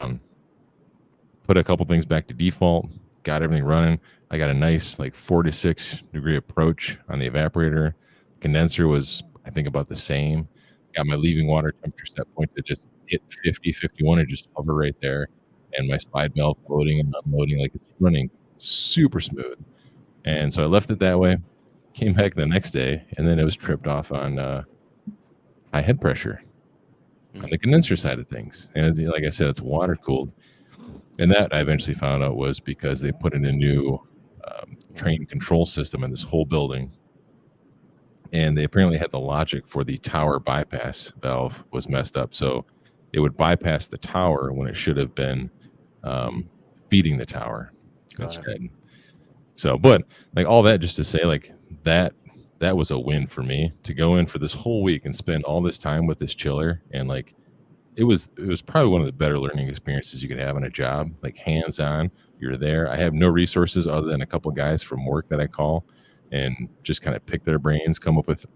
put a couple things back to default, got everything running. I got a nice 4 to 6 degree approach on the evaporator. Condenser was, I think, about the same. Got my leaving water temperature set point to just hit 50, 51 and just hover right there. And my slide valve loading and unloading, it's running super smooth. And so I left it that way, came back the next day, and then it was tripped off on high head pressure on the condenser side of things. And like I said, it's water cooled. And that I eventually found out was because they put in a new train control system in this whole building. And they apparently had the logic for the tower bypass valve was messed up. So it would bypass the tower when it should have been feeding the tower instead. So, but all that just to say, that was a win for me to go in for this whole week and spend all this time with this chiller. And it was probably one of the better learning experiences you could have on a job, hands-on. You're there. I have no resources other than a couple of guys from work that I call and just kind of pick their brains, come up with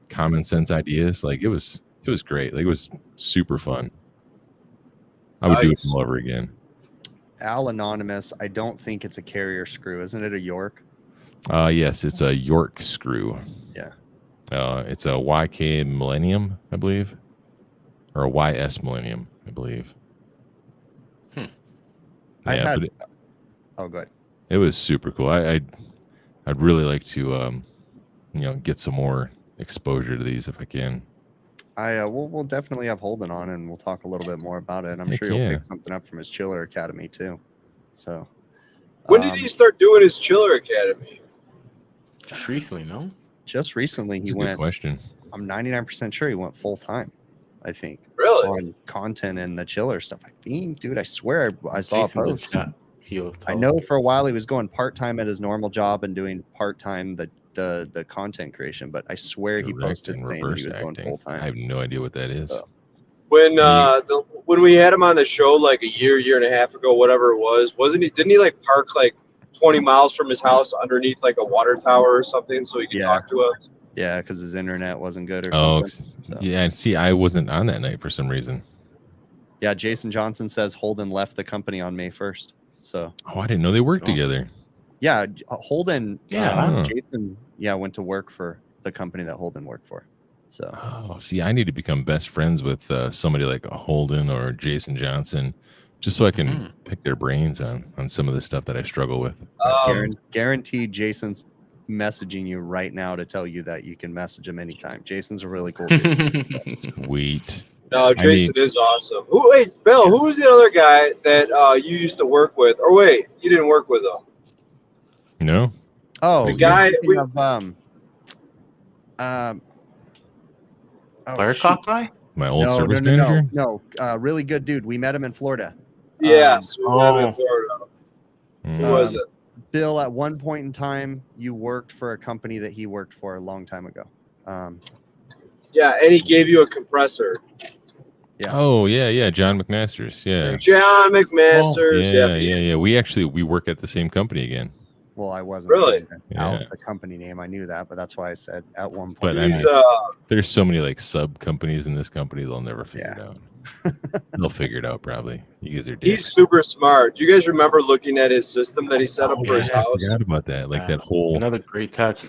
common sense ideas. It was great. It was super fun. I would do it all over again. Al Anonymous, I don't think it's a carrier screw. Isn't it a York? Yes, it's a York screw. Yeah. It's a YK Millennium, I believe. Or a YS Millennium, I believe. Yeah, oh, good. It was super cool. I'd really like to, get some more exposure to these if I can. We'll definitely have Holden on, and we'll talk a little bit more about it. I'm sure he'll pick something up from his Chiller Academy too. So, when did he start doing his Chiller Academy? Just recently, no? Just recently, he went. Good question. I'm 99% sure he went full time. I think. Really? On content and the chiller stuff. I think, dude, I swear I saw a post. I know for a while he was going part-time at his normal job and doing part-time the content creation, but I swear he posted saying that he was going full-time. I have no idea what that is. So. When we had him on the show a year and a half ago, whatever it was, didn't he park 20 miles from his house underneath a water tower or something so he could talk to us? Yeah, because his internet wasn't good or something. So. Yeah, and see, I wasn't on that night for some reason. Yeah, Jason Johnson says Holden left the company on May 1st. So. Oh, I didn't know they worked together. Yeah, Holden. Jason. Yeah, went to work for the company that Holden worked for. So. Oh, see, I need to become best friends with somebody like a Holden or Jason Johnson, just so I can pick their brains on some of the stuff that I struggle with. Guaranteed, Jason's messaging you right now to tell you that you can message him anytime. Jason's a really cool dude. Sweet. No, Jason is awesome. Bill, who was the other guy that you used to work with? Or wait, you didn't work with him? No. Oh, the guy. Fire cop guy? My old service manager? No, really good dude. We met him in Florida. Yes, we met him in Florida. Who was it? Bill, at one point in time, you worked for a company that he worked for a long time ago. Yeah, and he gave you a compressor. Yeah. Oh, yeah. John McMasters. Yeah. John McMasters. Yeah. We work at the same company again. Well, I wasn't really out the company name. I knew that, but that's why I said at one point. But I mean, there's so many sub companies in this company, they'll never figure it out. They'll figure it out probably. You guys are dicks. He's super smart. Do you guys remember looking at his system that he set up for his house? I forgot about that. That whole another great touch.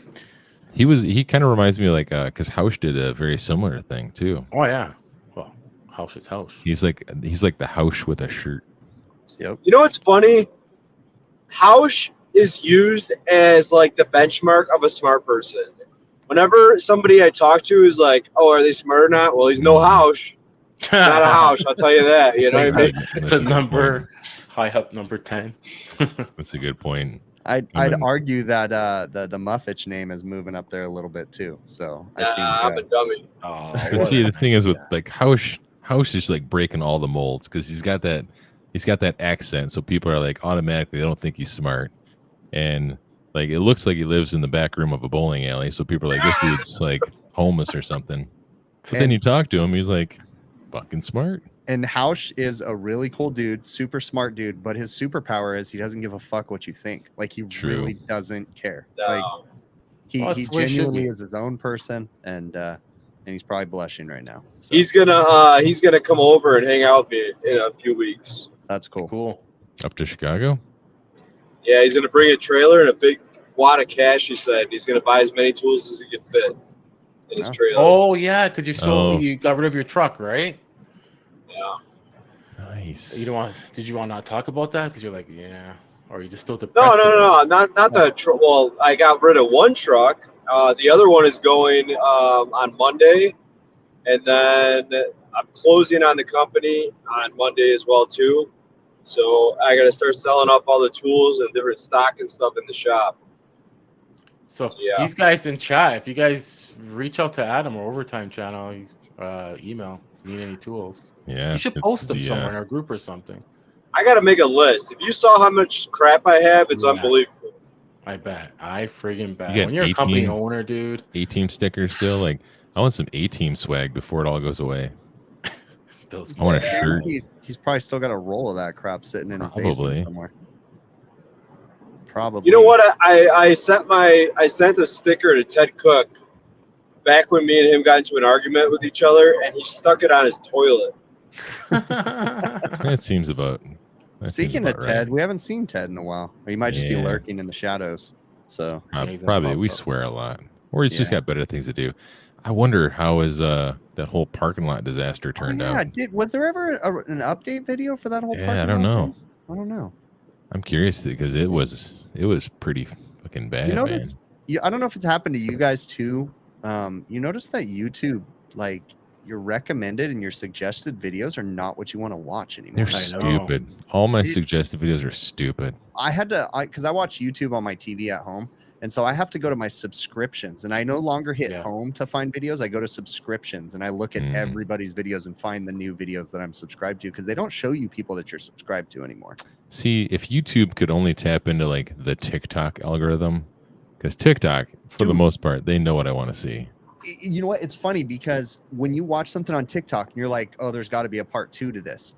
He kind of reminds me of because Hausch did a very similar thing too. Oh yeah. Well, Hausch is Hausch. He's like the Hausch with a shirt. Yep. You know what's funny? Hausch is used as the benchmark of a smart person. Whenever somebody I talk to is like, "Oh, are they smart or not?" Well, he's no house, not a house. I'll tell you that. You know what I mean? That's The a good number point. high up number 10. That's a good point. I'd Even- argue that the Muffitch name is moving up there a little bit too. So I think I'm a dummy. Oh, But see, the thing is with like House is like breaking all the molds because he's got that accent, so people are like automatically they don't think he's smart, and like it looks like he lives in the back room of a bowling alley, so people are like this dude's like homeless or something. But then you talk to him, he's like fucking smart. And Hausch is a really cool dude, super smart dude, but his superpower is he doesn't give a fuck what you think. Like he really doesn't care. No. Like he that's the way it should genuinely be. is his own person, and he's probably blushing right now. So He's gonna come over and hang out with me in a few weeks. that's cool. Cool. Up to Chicago. Yeah, he's gonna bring a trailer and a big wad of cash. He said he's gonna buy as many tools as he can fit in his Oh. trailer. Oh yeah, because Oh. you got rid of your truck, right? Yeah. Nice. You don't want? Did you want to not talk about that? Because you're like, yeah, or you just still No, depressed? not the truck. Well, I got rid of one truck. The other one is going on Monday, and then I'm closing on the company on Monday as well too. So I got to start selling off all the tools and different stock and stuff in the shop. So Yeah. these guys in chat, if you guys reach out to Adam or Overtime channel, email, need any tools. Yeah. You should it's post them the, somewhere in our group or something. I got to make a list. If you saw how much crap I have, it's Yeah. unbelievable. I bet. I friggin' bet. You got When you're a company 18 owner, dude. A-team stickers still. Like I want some A-team swag before it all goes away. Those I want a guys. shirt. He's probably still got a roll of that crap sitting in his Probably. basement somewhere. Probably. You know what? I sent a sticker to Ted Cook back when me and him got into an argument with each other, and he stuck it on his toilet. That seems about. Speaking of Ted, we haven't seen Ted in a while. Or he might just be Yeah. lurking in the shadows. So probably we swear a lot, or he's just Yeah. got better things to do. I wonder how is that whole parking lot disaster turned out. Was there ever an update video for that whole? Yeah, I parking don't lot know. thing? I don't know. I'm curious because it was pretty fucking bad, You man. notice? I don't know if it's happened to you guys too. You notice that YouTube, like your recommended and your suggested videos, are not what you want to watch anymore. They're I know. stupid. All my It- suggested videos are stupid. I had to, because I watch YouTube on my TV at home, and so I have to go to my subscriptions, and I no longer hit Yeah. home to find videos. I go to subscriptions, and I look at Mhm. everybody's videos and find the new videos that I'm subscribed to, because they don't show you people that you're subscribed to anymore. See, if YouTube could only tap into like the TikTok algorithm, because TikTok, for the Dude. most part, they know what I want to see. You know what? It's funny because when you watch something on TikTok and you're like, oh, there's got to be a part 2 to this.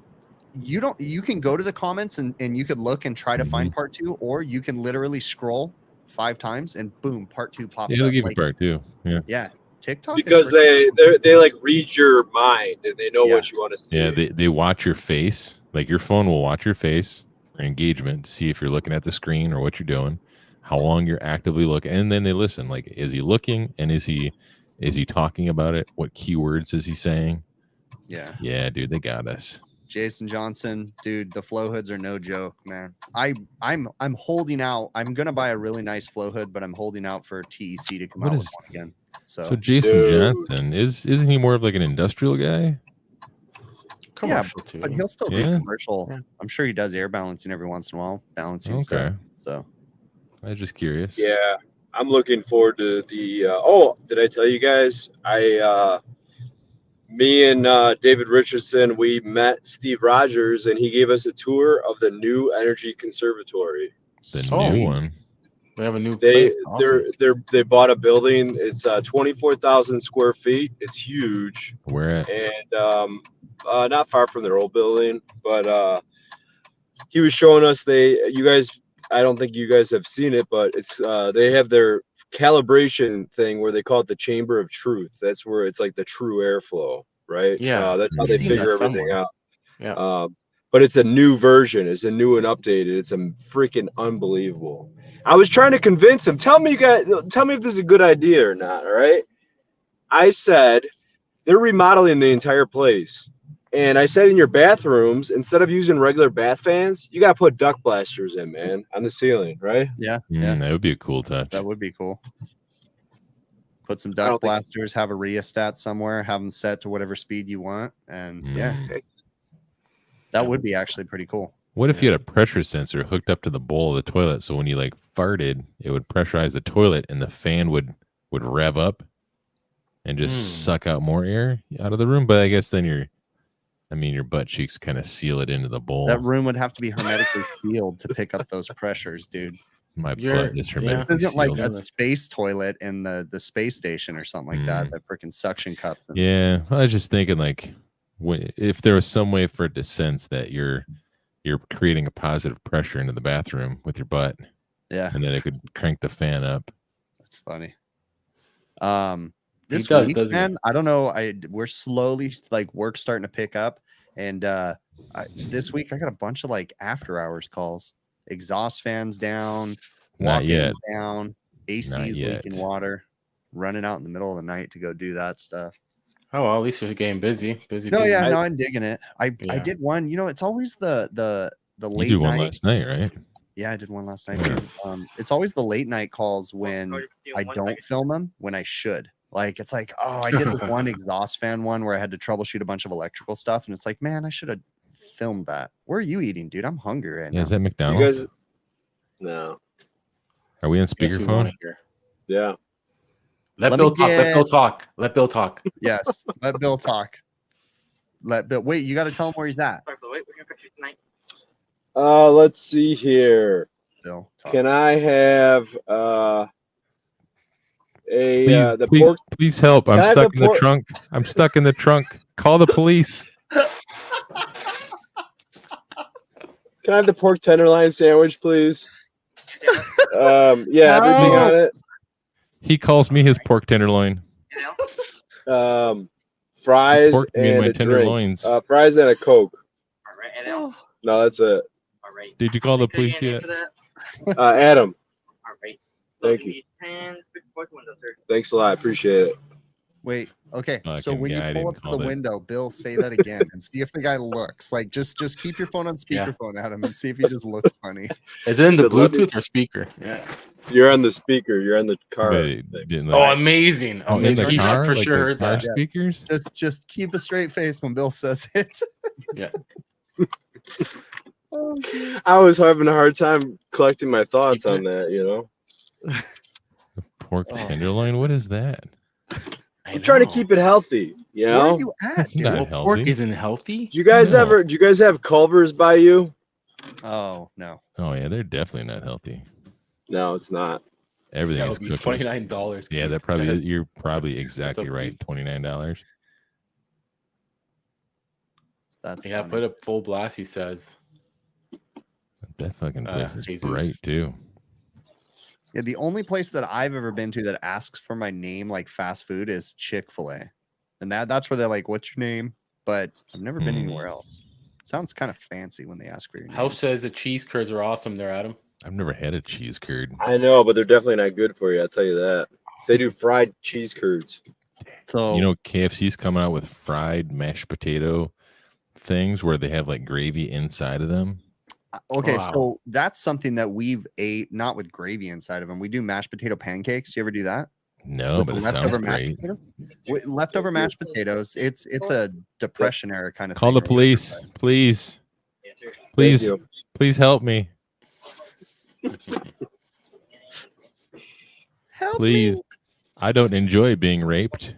You can go to the comments and you could look and try to find part 2, or you can literally scroll 5 times and boom, part 2 pops Yeah, they'll up. give you Like, part two. Yeah, yeah, TikTok is Because freaking- they like read your mind and they know Yeah. what you want to see. yeah. They watch your face. Like your phone will watch your face for engagement to see if you're looking at the screen or what you're doing, how long you're actively looking, and then they listen. Like, is he looking and is he talking about it? What keywords is he saying? yeah. Yeah, dude, they got us. Jason Johnson, dude, the flow hoods are no joke, man. I'm holding out. I'm gonna buy a really nice flow hood, but I'm holding out for TEC to come What out is- with one again. So, So Jason Dude. Johnson isn't he more of like an industrial guy? Commercial too. but he'll still do Yeah. commercial. Yeah. I'm sure he does air balancing every once in a while, balancing stuff. Okay, So I was just curious. Yeah, I'm looking forward to the. Did I tell you guys? Me and David Richardson, we met Steve Rogers, and he gave us a tour of the new Energy Conservatory. The Sweet. new one. We have a new They place. Awesome. they bought a building. It's 24,000 square feet. It's huge, Where at? and not far from their old building. But he was showing us you guys. I don't think you guys have seen it, but it's they have their calibration thing where they call it the chamber of truth. That's where it's like the true airflow, right? Yeah, that's how I've they seen figure that everything somewhere. out. Yeah. But it's a new version. It's a new and updated. It's a freaking unbelievable. I was trying to convince him. Tell me if this is a good idea or not. All right. I said they're remodeling the entire place. And I said in your bathrooms, instead of using regular bath fans, you got to put duct blasters in, man, on the ceiling, right? yeah, That would be a cool touch. that would be cool. Put some I duct don't think- blasters, have a rheostat somewhere, have them set to whatever speed you want, and yeah, Mm. that would be actually pretty cool. What if you had a pressure sensor hooked up to the bowl of the toilet, so when you like farted, it would pressurize the toilet, and the fan would rev up and just suck out more air out of the room? But I guess then your butt cheeks kind of seal it into the bowl. That room would have to be hermetically sealed to pick up those pressures, dude. My You're- butt is yeah. hermetically This isn't like sealed. a space toilet in the space station or something like that. That freaking suction cups. And, Yeah, I was just thinking like, if there was some way for it to sense that you're creating a positive pressure into the bathroom with your butt, yeah, and then it could crank the fan up. that's funny. This does, week, doesn't he? man, I don't know. We're slowly like work starting to pick up, and this week I got a bunch of like after hours calls. Exhaust fans down, Not walk-ins yet. down, AC's yet. leaking water, running out in the middle of the night to go do that stuff. Oh, well, at least you're getting busy. Busy. No, busy. yeah, no, I'm digging it. I Yeah. did one. You know, it's always the You late did one night. last night, right? Yeah, I did one last night. Yeah. Too. It's always the late night calls when I don't film them when I should. Like it's like, oh, I did the one exhaust fan one where I had to troubleshoot a bunch of electrical stuff, and it's like, man, I should have filmed that. Where are you eating, dude? I'm hungry right Yeah, now. is that You McDonald's? guys, no, Are we on Guess we speakerphone? wanna hear. yeah. Let Let Bill me talk. Let get- Bill talk. Let Bill talk. Yes, let Bill talk. Let Bill. Wait, you got to tell him where he's at. Let's see here. Bill, talk. Can I have Please, the please, pork? please help. Can I I'm have stuck the in the pork- trunk. I'm stuck in the trunk. Call the police. Can I have the pork tenderloin sandwich, please? Yeah, everything No. on it. He calls me his pork tenderloin. Fries Pork me and and my a drink. tenderloins. Fries and a Coke. Oh, No, that's it. Did you call the police yet? Adam, All right. Thank you. 10 window, sir. thanks a lot. I appreciate it. wait. Okay. So Fucking when you guy pull didn't up to call the it. window, Bill, say that again and see if the guy looks like. Just keep your phone on Yeah. speakerphone at him and see if he just looks funny. Is it in the Said, let me- Bluetooth or speaker? Yeah. You're on the speaker. You're on the car. But it didn't, Oh, like, amazing! oh, in Amazing. the He car, for like sure the heard car that. speakers. Just keep a straight face when Bill says it. Yeah. Oh, I was having a hard time collecting my thoughts Keep on that. You know, Pork Oh. tenderloin. What is that? I'm trying to keep it healthy. You where know, are you at, That's dude? not Well, healthy. pork isn't healthy. do you guys No. ever? Do you guys have Culver's by you? Oh no. Oh yeah, they're definitely not healthy. No, it's not. Everything That is would be cooking. $29. Yeah, that probably is. You're probably exactly a right. beef. $29. That's Yeah, funny. put up full blast. He says. That fucking place is Jesus. bright too. Yeah, the only place that I've ever been to that asks for my name like fast food is Chick-fil-A. And that's where they're like, what's your name? But I've never been anywhere else. It sounds kind of fancy when they ask for your name. Help says the cheese curds are awesome there, Adam. I've never had a cheese curd. I know, but they're definitely not good for you. I'll tell you that. They do fried cheese curds. So You know, KFC's coming out with fried mashed potato things where they have like gravy inside of them. okay, Wow. so that's something that we've ate, not with gravy inside of them. We do mashed potato pancakes. You ever do that? No, With but the it sounds leftover mashed great. potatoes? Leftover mashed potatoes. It's a depression era kind of Call thing. the police, please. Yes, sir. Please, Thank you. please help me. Help Please. me. I don't enjoy being raped.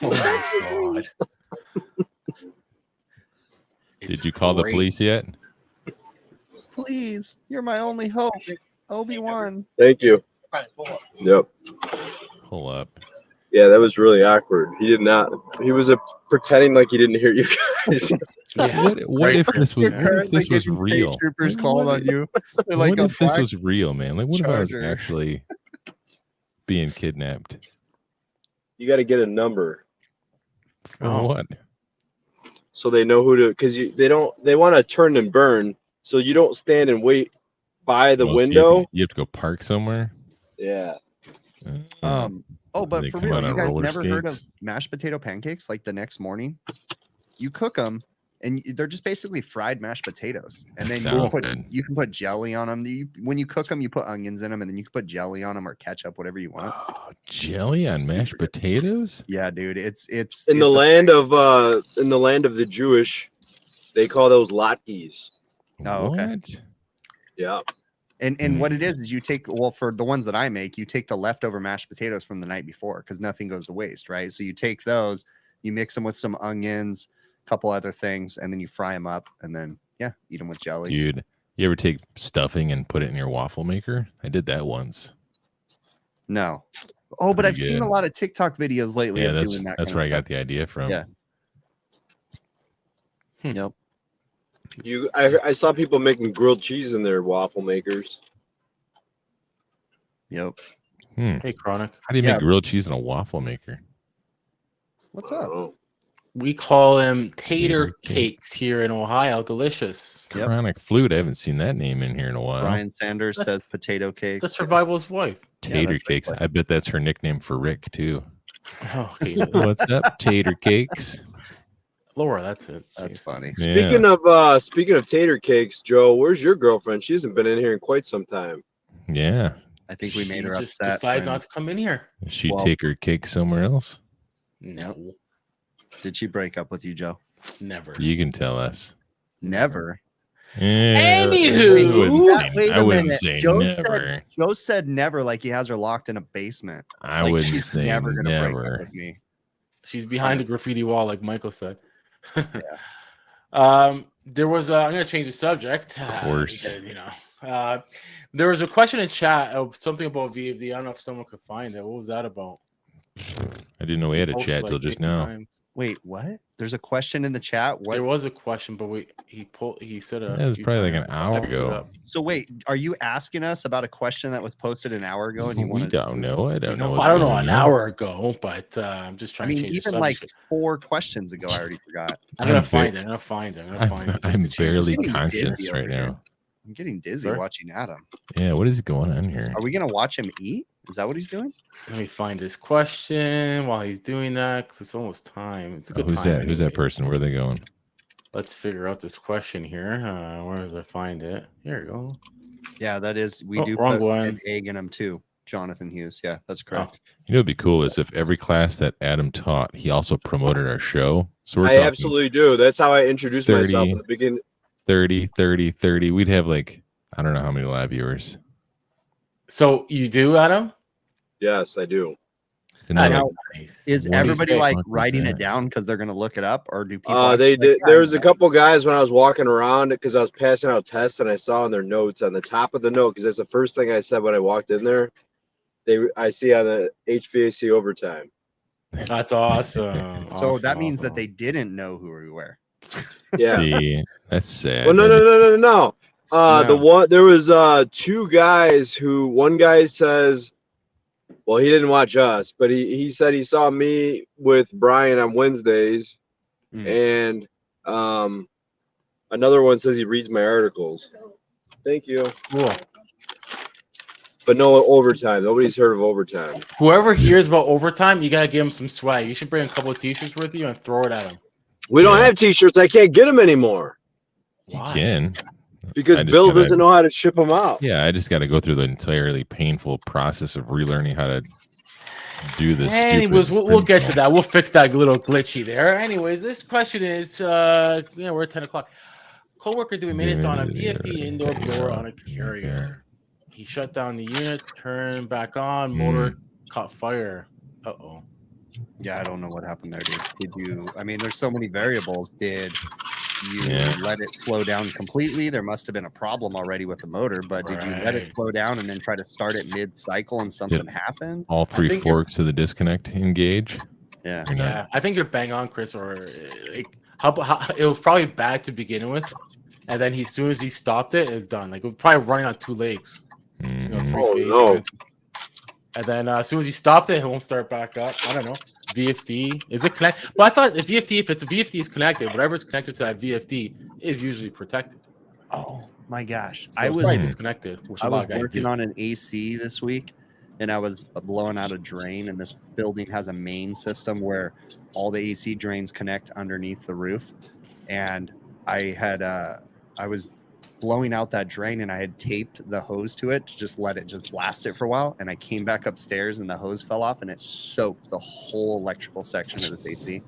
Oh my god. Did you call the police yet? Please. You're my only hope. Obi-Wan. Thank you. Yep. Pull up. Yeah, that was really awkward. He did not. He was pretending like he didn't hear you guys. Yeah. What Right if for this was, Your what if parents, this like, was getting state real? troopers What called if- on you. They're like what a if this black was real, man? Like, what if I was Charger. actually being kidnapped? You got to get a number For Oh. what? so they know who to. Because they want to turn and burn. So you don't stand and wait by the Oh, so window. you have to go park somewhere. Yeah. Oh, but They for come real, out you on guys roller never heard of skates. mashed potato pancakes like the next morning? You cook them and they're just basically fried mashed potatoes. And then Sounds you good. can put jelly on them. When you cook them, you put onions in them, and then you can put jelly on them or ketchup, whatever you want. Oh, jelly on mashed potatoes? Yeah, dude, it's In the land of the Jewish, they call those latkes. Oh, okay. What? Yeah. And what it is you take, well, for the ones that I make, you take the leftover mashed potatoes from the night before because nothing goes to waste, right? So you take those, you mix them with some onions, a couple other things, and then you fry them up, and then eat them with jelly. Dude, you ever take stuffing and put it in your waffle maker? I did that once. No. Oh, but Pretty I've seen good. a lot of TikTok videos lately Yeah, of that's doing that. that's kind where I of got stuff. the idea from. Yeah. Yep. I saw people making grilled cheese in their waffle makers. Yep. Hey, Chronic. How do you make grilled cheese in a waffle maker? What's I up? don't know. We call them tater Tater cakes here in Ohio. Delicious. Yep. Chronic flute. I haven't seen that name in here in a while. Brian Sanders That's- says potato cake. The survival's wife. Tater that's cakes. right. I bet that's her nickname for Rick too. Oh, okay. What's up, tater cakes? Laura, that's it. That's funny. Yeah. Speaking of tater cakes, Joe, where's your girlfriend? She hasn't been in here in quite some time. Yeah. I think we made She her just upset. decides when- not to come in here. She Well- take her cake somewhere else. No, Did she break up with you, Joe? never. You can tell us. Never. Yeah, Anywho. I wouldn't say, Wait a I wouldn't minute. say Joe never. Joe said never, like he has her locked in a basement. I Like, wouldn't she's say never gonna break up never. with me. She's behind the graffiti wall, like Michael said. Yeah. There was I'm gonna change the subject. Of course. Because, there was a question in chat of something about VFD. I don't know if someone could find it. What was that about? I didn't know we had a Posted, chat like, till just 50 now. times. Wait, what? There's a question in the chat. What? There was a question, but he said That was probably like an hour ago. So wait, are you asking us about a question that was posted an hour ago? And you We want don't know. I don't know. what's I don't know going an on. hour ago, but I'm just I trying to mean, change the even like subject. 4 questions ago, I already forgot. I'm gonna I'm find it. I'm gonna find it. just I'm to change barely the subject. conscious dizzy right over here. now. I'm getting dizzy Sorry? watching Adam. Yeah, what is going on here? Are we gonna watch him eat? Is that what he's doing? Let me find this question while he's doing that because it's almost time. It's a good Who's time. that? Who's that anyway. person? Where are they going? Let's figure out this question here. Where did I find it? Here we go. Yeah, that is. We Oh, do wrong put one. an egg in him too. Jonathan Hughes. Yeah, that's correct. You know, it'd be cool is if every class that Adam taught, he also promoted our show. So we're I talking absolutely do. That's how I introduced 30. myself at the beginning. 30, 30, 30. We'd have like, I don't know how many live viewers. So you do, Adam? Yes, I do. And Now, then, like, Nice. Is What everybody the like fuck was writing that? it down because they're gonna look it up, or do people? They actually, did. like, There was a yeah, couple guys when I was walking around because I was passing out tests and I saw in their notes on the top of the note because that's the first thing I said when I walked in there. I see on the HVAC Overtime. That's awesome. So that Awesome, means that awesome. they didn't know who we were. Yeah. see, that's sad. Well, no. No. The one there was 2 guys who one guy says, well, he didn't watch us, but he said he saw me with Brian on Wednesdays, and another one says he reads my articles. Thank you. Cool. But no overtime. Nobody's heard of overtime. Whoever hears about overtime, you gotta give him some swag. You should bring a couple of t-shirts with you and throw it at him. We don't Yeah. have T-shirts. I can't get them anymore You Why? can. because I just Bill gotta- doesn't know how to ship them out. Yeah, I just got to go through the entirely painful process of relearning how to do this. Anyways, stupid we'll get to print that. We'll fix that little glitchy there. Anyways, this question is, we're at 10 o'clock. Coworker doing maintenance on a VFD indoor blower on a carrier. He shut down the unit, turned back on, motor caught fire. Uh-oh. Yeah, I don't know what happened there, dude. Did you? I mean, there's so many variables. Did you Yeah. let it slow down completely? There must have been a problem already with the motor, but did you let it Right. slow down and then try to start it mid-cycle and something happened? All I 3 think you're- forks of the disconnect engage. Yeah. You're not- Yeah, I think you're bang on, Chris. Or like, how it was probably bad to begin with, and then as soon as he stopped it, it's done. Like it was probably running on 2 legs. You know, Mhm. 3 Oh, phase, no. And then as soon as he stopped it, it won't start back up. I don't know. VFD is it connected? But I thought if it's a VFD is connected, whatever's connected to that VFD is usually protected. Oh my gosh, So I it's was probably disconnected. Which I a lot was of guys working do. on an AC this week, and I was blowing out a drain. And this building has a main system where all the AC drains connect underneath the roof. and I was blowing out that drain, and I had taped the hose to it to just let it just blast it for a while. And I came back upstairs, and the hose fell off, and it soaked the whole electrical section of this AC,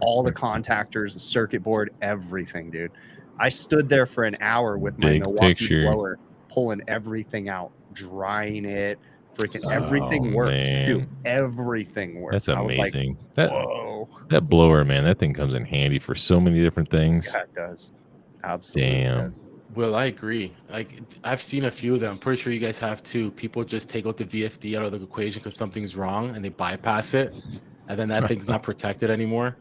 all the contactors, the circuit board, everything, dude. I stood there for an hour with my Milwaukee blower, pulling everything out, drying it. Freaking everything worked too. Everything worked. That's amazing. Like, whoa. That blower, man, that thing comes in handy for so many different things. Yeah, it does. Absolutely. Damn. Does. Well, I agree. Like, I've seen a few of them. I'm pretty sure you guys have too. People just take out the VFD out of the equation because something's wrong and they bypass it, and then that thing's not protected anymore.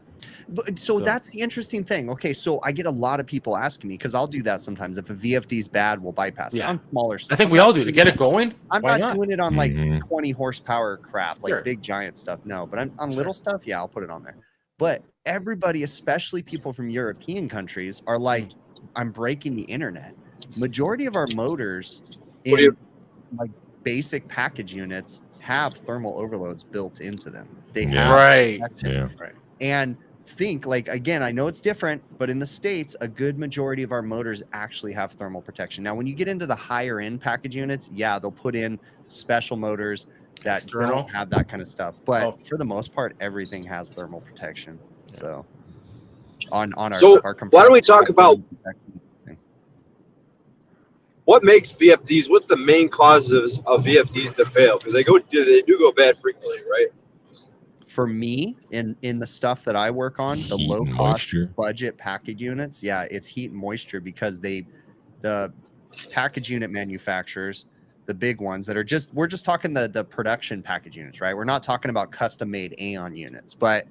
But so that's the interesting thing. Okay, so I get a lot of people asking me, because I'll do that sometimes. If a VFD is bad, we'll bypass it on smaller stuff. I think we all do to get it going. I'm not doing it on like 20 horsepower crap, like Sure. big giant stuff. No, but on little stuff, yeah, I'll put it on there. But everybody, especially people from European countries, are like, I'm breaking the internet. Majority of our motors in like basic package units have thermal overloads built into them. They have Right. And think, like, again, I know it's different, but in the States, a good majority of our motors actually have thermal protection. Now, when you get into the higher end package units, yeah, they'll put in special motors that don't have that kind of stuff. But for the most part, everything has thermal protection. So on our So our why don't we talk about what makes VFDs? What's the main causes of VFDs to fail? Because they do go bad frequently, right? For me, in the stuff that I work on, the low cost budget package units, yeah, it's heat and moisture, because the package unit manufacturers, the big ones that are we're just talking the production package units, right? We're not talking about custom made Aeon units, but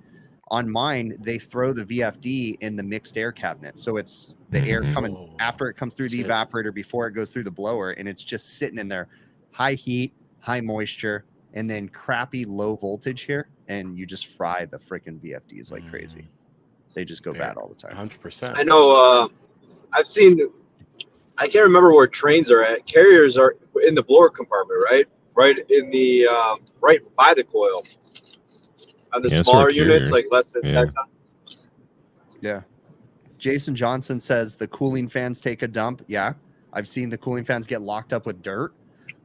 on mine, they throw the VFD in the mixed air cabinet. So it's the air coming after it comes through the evaporator before it goes through the blower, and it's just sitting in there, high heat, high moisture, and then crappy low voltage here, and you just fry the freaking VFDs like crazy. They just go bad all the time. 100%. I know. I've seen. I can't remember where trains are at. Carriers are in the blower compartment, right? Right in the right by the coil. On the smaller units, like less than 10 tons. Yeah. Jason Johnson says the cooling fans take a dump. Yeah, I've seen the cooling fans get locked up with dirt.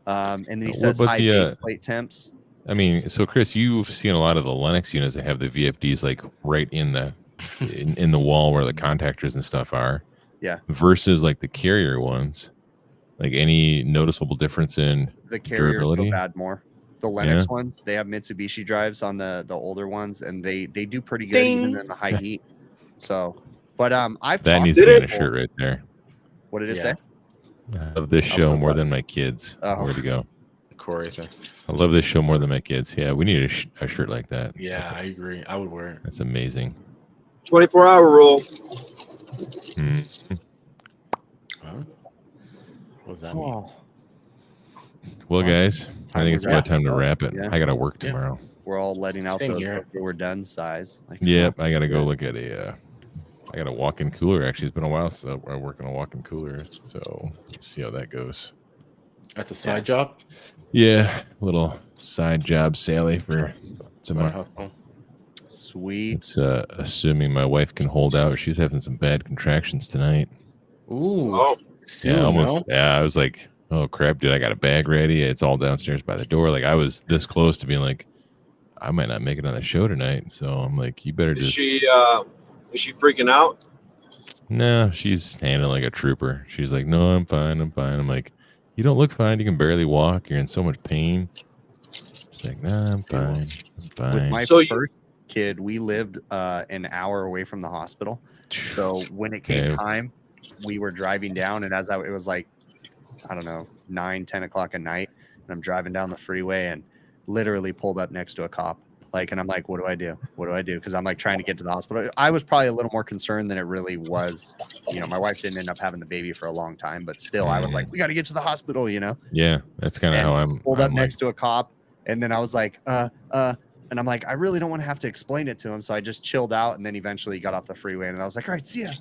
And then he says high base plate temps. I mean, so Chris, you've seen a lot of the Lennox units that have the VFDs like right in the in the wall where the contactors and stuff are. Yeah. Versus like the carrier ones. Like any noticeable difference in the carriers durability? go bad more. The Lennox ones, they have Mitsubishi drives on the older ones, and they do pretty good even in the high heat. So, but I've that needs to be on a shirt right there. What did it say? I love this show more than my kids. Where to go? Corey, I love this show more than my kids. Yeah, we need a shirt like that. Yeah, I agree. I would wear it. That's amazing. 24-hour rule. What does that mean? Well, guys, I think it's about time to wrap it. I got to work tomorrow. We're all letting out those after we're done size. Like, yep, I got to go look at I got a walk-in cooler. Actually, it's been a while since I worked on a walk-in cooler. So let's see how that goes. That's a side job? Yeah, little side job, Sally, for tomorrow. Sweet. It's assuming my wife can hold out. She's having some bad contractions tonight. Ooh. Yeah, almost. Yeah, I was like, oh crap, dude, I got a bag ready. It's all downstairs by the door. Like I was this close to being like, I might not make it on the show tonight. So I'm like, you better just. Is she freaking out? No, she's handling like a trooper. She's like, no, I'm fine. I'm fine. I'm like, you don't look fine. You can barely walk. You're in so much pain. She's like, nah, I'm fine. I'm fine. With my first kid, we lived an hour away from the hospital. So when it came time, we were driving down, and it was like, I don't know, 9-10 o'clock at night, and I'm driving down the freeway and literally pulled up next to a cop. Like, and I'm like, what do I do? What do I do? Because I'm like trying to get to the hospital. I was probably a little more concerned than it really was. You know, my wife didn't end up having the baby for a long time, but still, I was like, we got to get to the hospital, you know? Yeah, that's kind of how I'm. Pulled up next to a cop, and then I was like, and I'm like, I really don't want to have to explain it to him. So I just chilled out, and then eventually got off the freeway, and I was like, all right, see ya.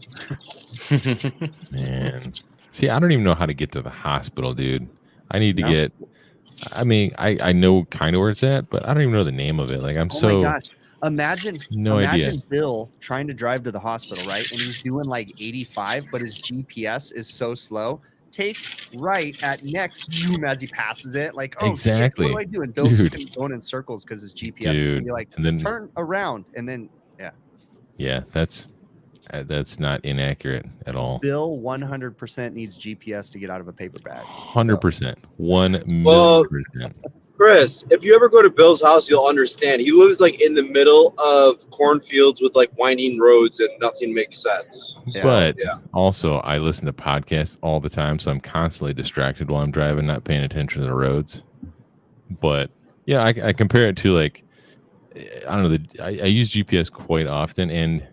Man. See, I don't even know how to get to the hospital, dude. I need to get I mean, I know kind of where it's at, but I don't even know the name of it. Like I'm Oh my gosh. Imagine idea. Bill trying to drive to the hospital, right? And he's doing like 85, but his GPS is so slow. Take right at next zoom as he passes it. Like, oh, exactly. Shit, what do I do? And Bill's just gonna be going in circles because his GPS is gonna be like, and then turn around, and then yeah, that's not inaccurate at all. Bill 100% needs GPS to get out of a paper bag. 100%, 1,000,000%. Chris, if you ever go to Bill's house, you'll understand. He lives like in the middle of cornfields with like winding roads, and nothing makes sense. So, but also, I listen to podcasts all the time, so I'm constantly distracted while I'm driving, not paying attention to the roads. But yeah, I compare it to like, I don't know, I use GPS quite often, and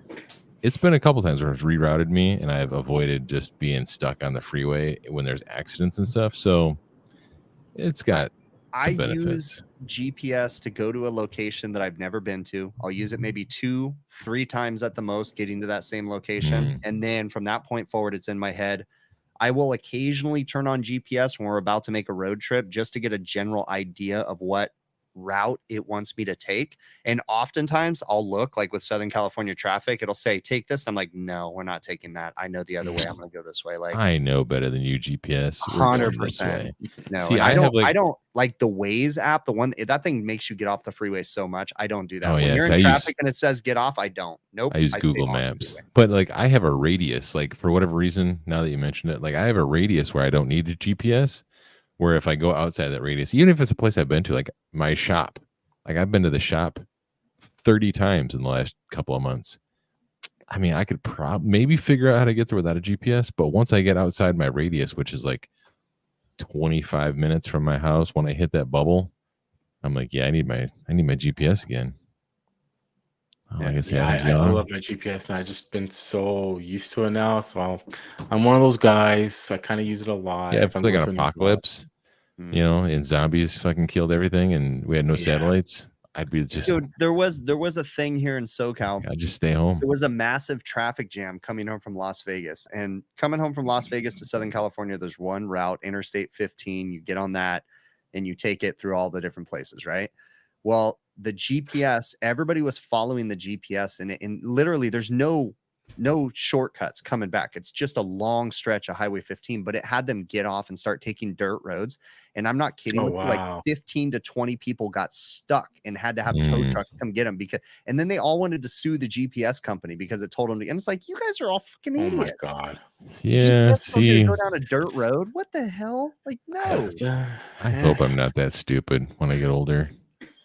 it's been a couple times where it's rerouted me, and I've avoided just being stuck on the freeway when there's accidents and stuff. So it's got some benefits. Use GPS to go to a location that I've never been to. I'll use it maybe 2-3 times at the most, getting to that same location. And then from that point forward, it's in my head. I will occasionally turn on GPS when we're about to make a road trip just to get a general idea of what route it wants me to take. And oftentimes I'll look, like with Southern California traffic, it'll say take this. I'm like, no, we're not taking that. I know the other way. I'm gonna go this way. Like, I know better than you, GPS. 100%. No, see, I don't like the Waze app. The one that thing makes you get off the freeway so much. I don't do that. When you're in traffic and it says get off, I don't. Nope. I use Google Maps. But like I have a radius, like for whatever reason, now that you mentioned it, like I have a radius where I don't need a GPS. Where if I go outside that radius, even if it's a place I've been to, like my shop, like I've been to the shop 30 times in the last couple of months. I mean, I could maybe figure out how to get there without a GPS, but once I get outside my radius, which is like 25 minutes from my house, when I hit that bubble, I'm like, yeah, I need my GPS again. I love my GPS now. I've just been so used to it now. So I'm one of those guys. I kind of use it a lot. Yeah, if I'm like an apocalypse, you know, and zombies fucking killed everything and we had no satellites, I'd be just... Dude, there was a thing here in SoCal. I'd just stay home. There was a massive traffic jam coming home from Las Vegas. And coming home from Las Vegas to Southern California, there's one route, Interstate 15. You get on that and you take it through all the different places, right? Well, the GPS, everybody was following the GPS, and literally there's no shortcuts coming back. It's just a long stretch of Highway 15, but it had them get off and start taking dirt roads. And I'm not kidding. Like 15 to 20 people got stuck and had to have tow trucks come get them and then they all wanted to sue the GPS company because it told them to, and it's like, you guys are all fucking idiots. Oh my God. Yeah. See, go down a dirt road. What the hell? Like, no. I hope I'm not that stupid when I get older.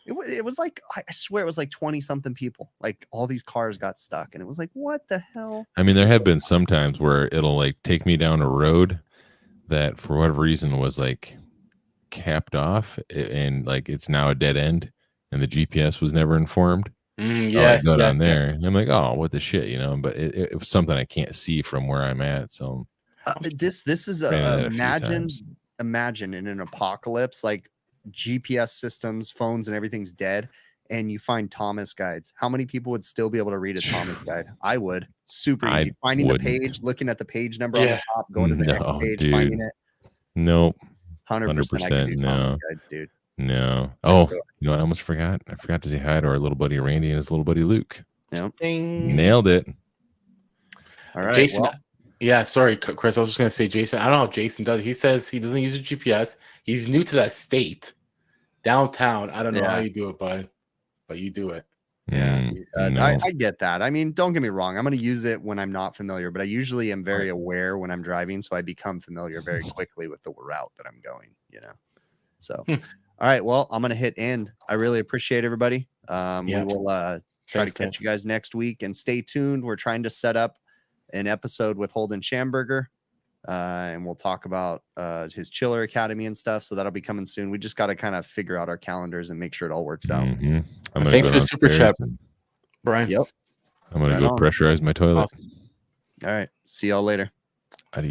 It was like, I swear it was like 20 something people. Like all these cars got stuck and it was like, what the hell? I mean, there have been some times where it'll like take me down a road that for whatever reason was like capped off and like it's now a dead end and the GPS was never informed. Yes, I go down there and I'm like, oh, what the shit, you know? But it was something I can't see from where I'm at. So this is imagine in an apocalypse, like GPS systems, phones, and everything's dead, and you find Thomas guides. How many people would still be able to read a Thomas guide? I would. Super easy. Finding the page, looking at the page number on the top, going to the next page, finding it. Nope. 100%. No. Thomas guides, dude. No. Oh, you know what? I almost forgot. I forgot to say hi to our little buddy Randy and his little buddy Luke. Yep. Nailed it. All right, Jason. Yeah, sorry, Chris. I was just gonna say, Jason. I don't know if Jason does. He says he doesn't use a GPS. He's new to that state, downtown. I don't know how you do it, bud, but you do it. Yeah, I get that. I mean, don't get me wrong. I'm going to use it when I'm not familiar, but I usually am very aware when I'm driving, so I become familiar very quickly with the route that I'm going. You know. So, all right. Well, I'm going to hit end. I really appreciate everybody. We will try to catch you guys next week, and stay tuned. We're trying to set up an episode with Holden Schamberger, and we'll talk about his Chiller Academy and stuff. So that'll be coming soon. We just got to kind of figure out our calendars and make sure it all works out. Thanks for the super chat, Brian. Yep. I'm gonna go pressurize my toilet. Awesome. All right. See y'all later. Adios.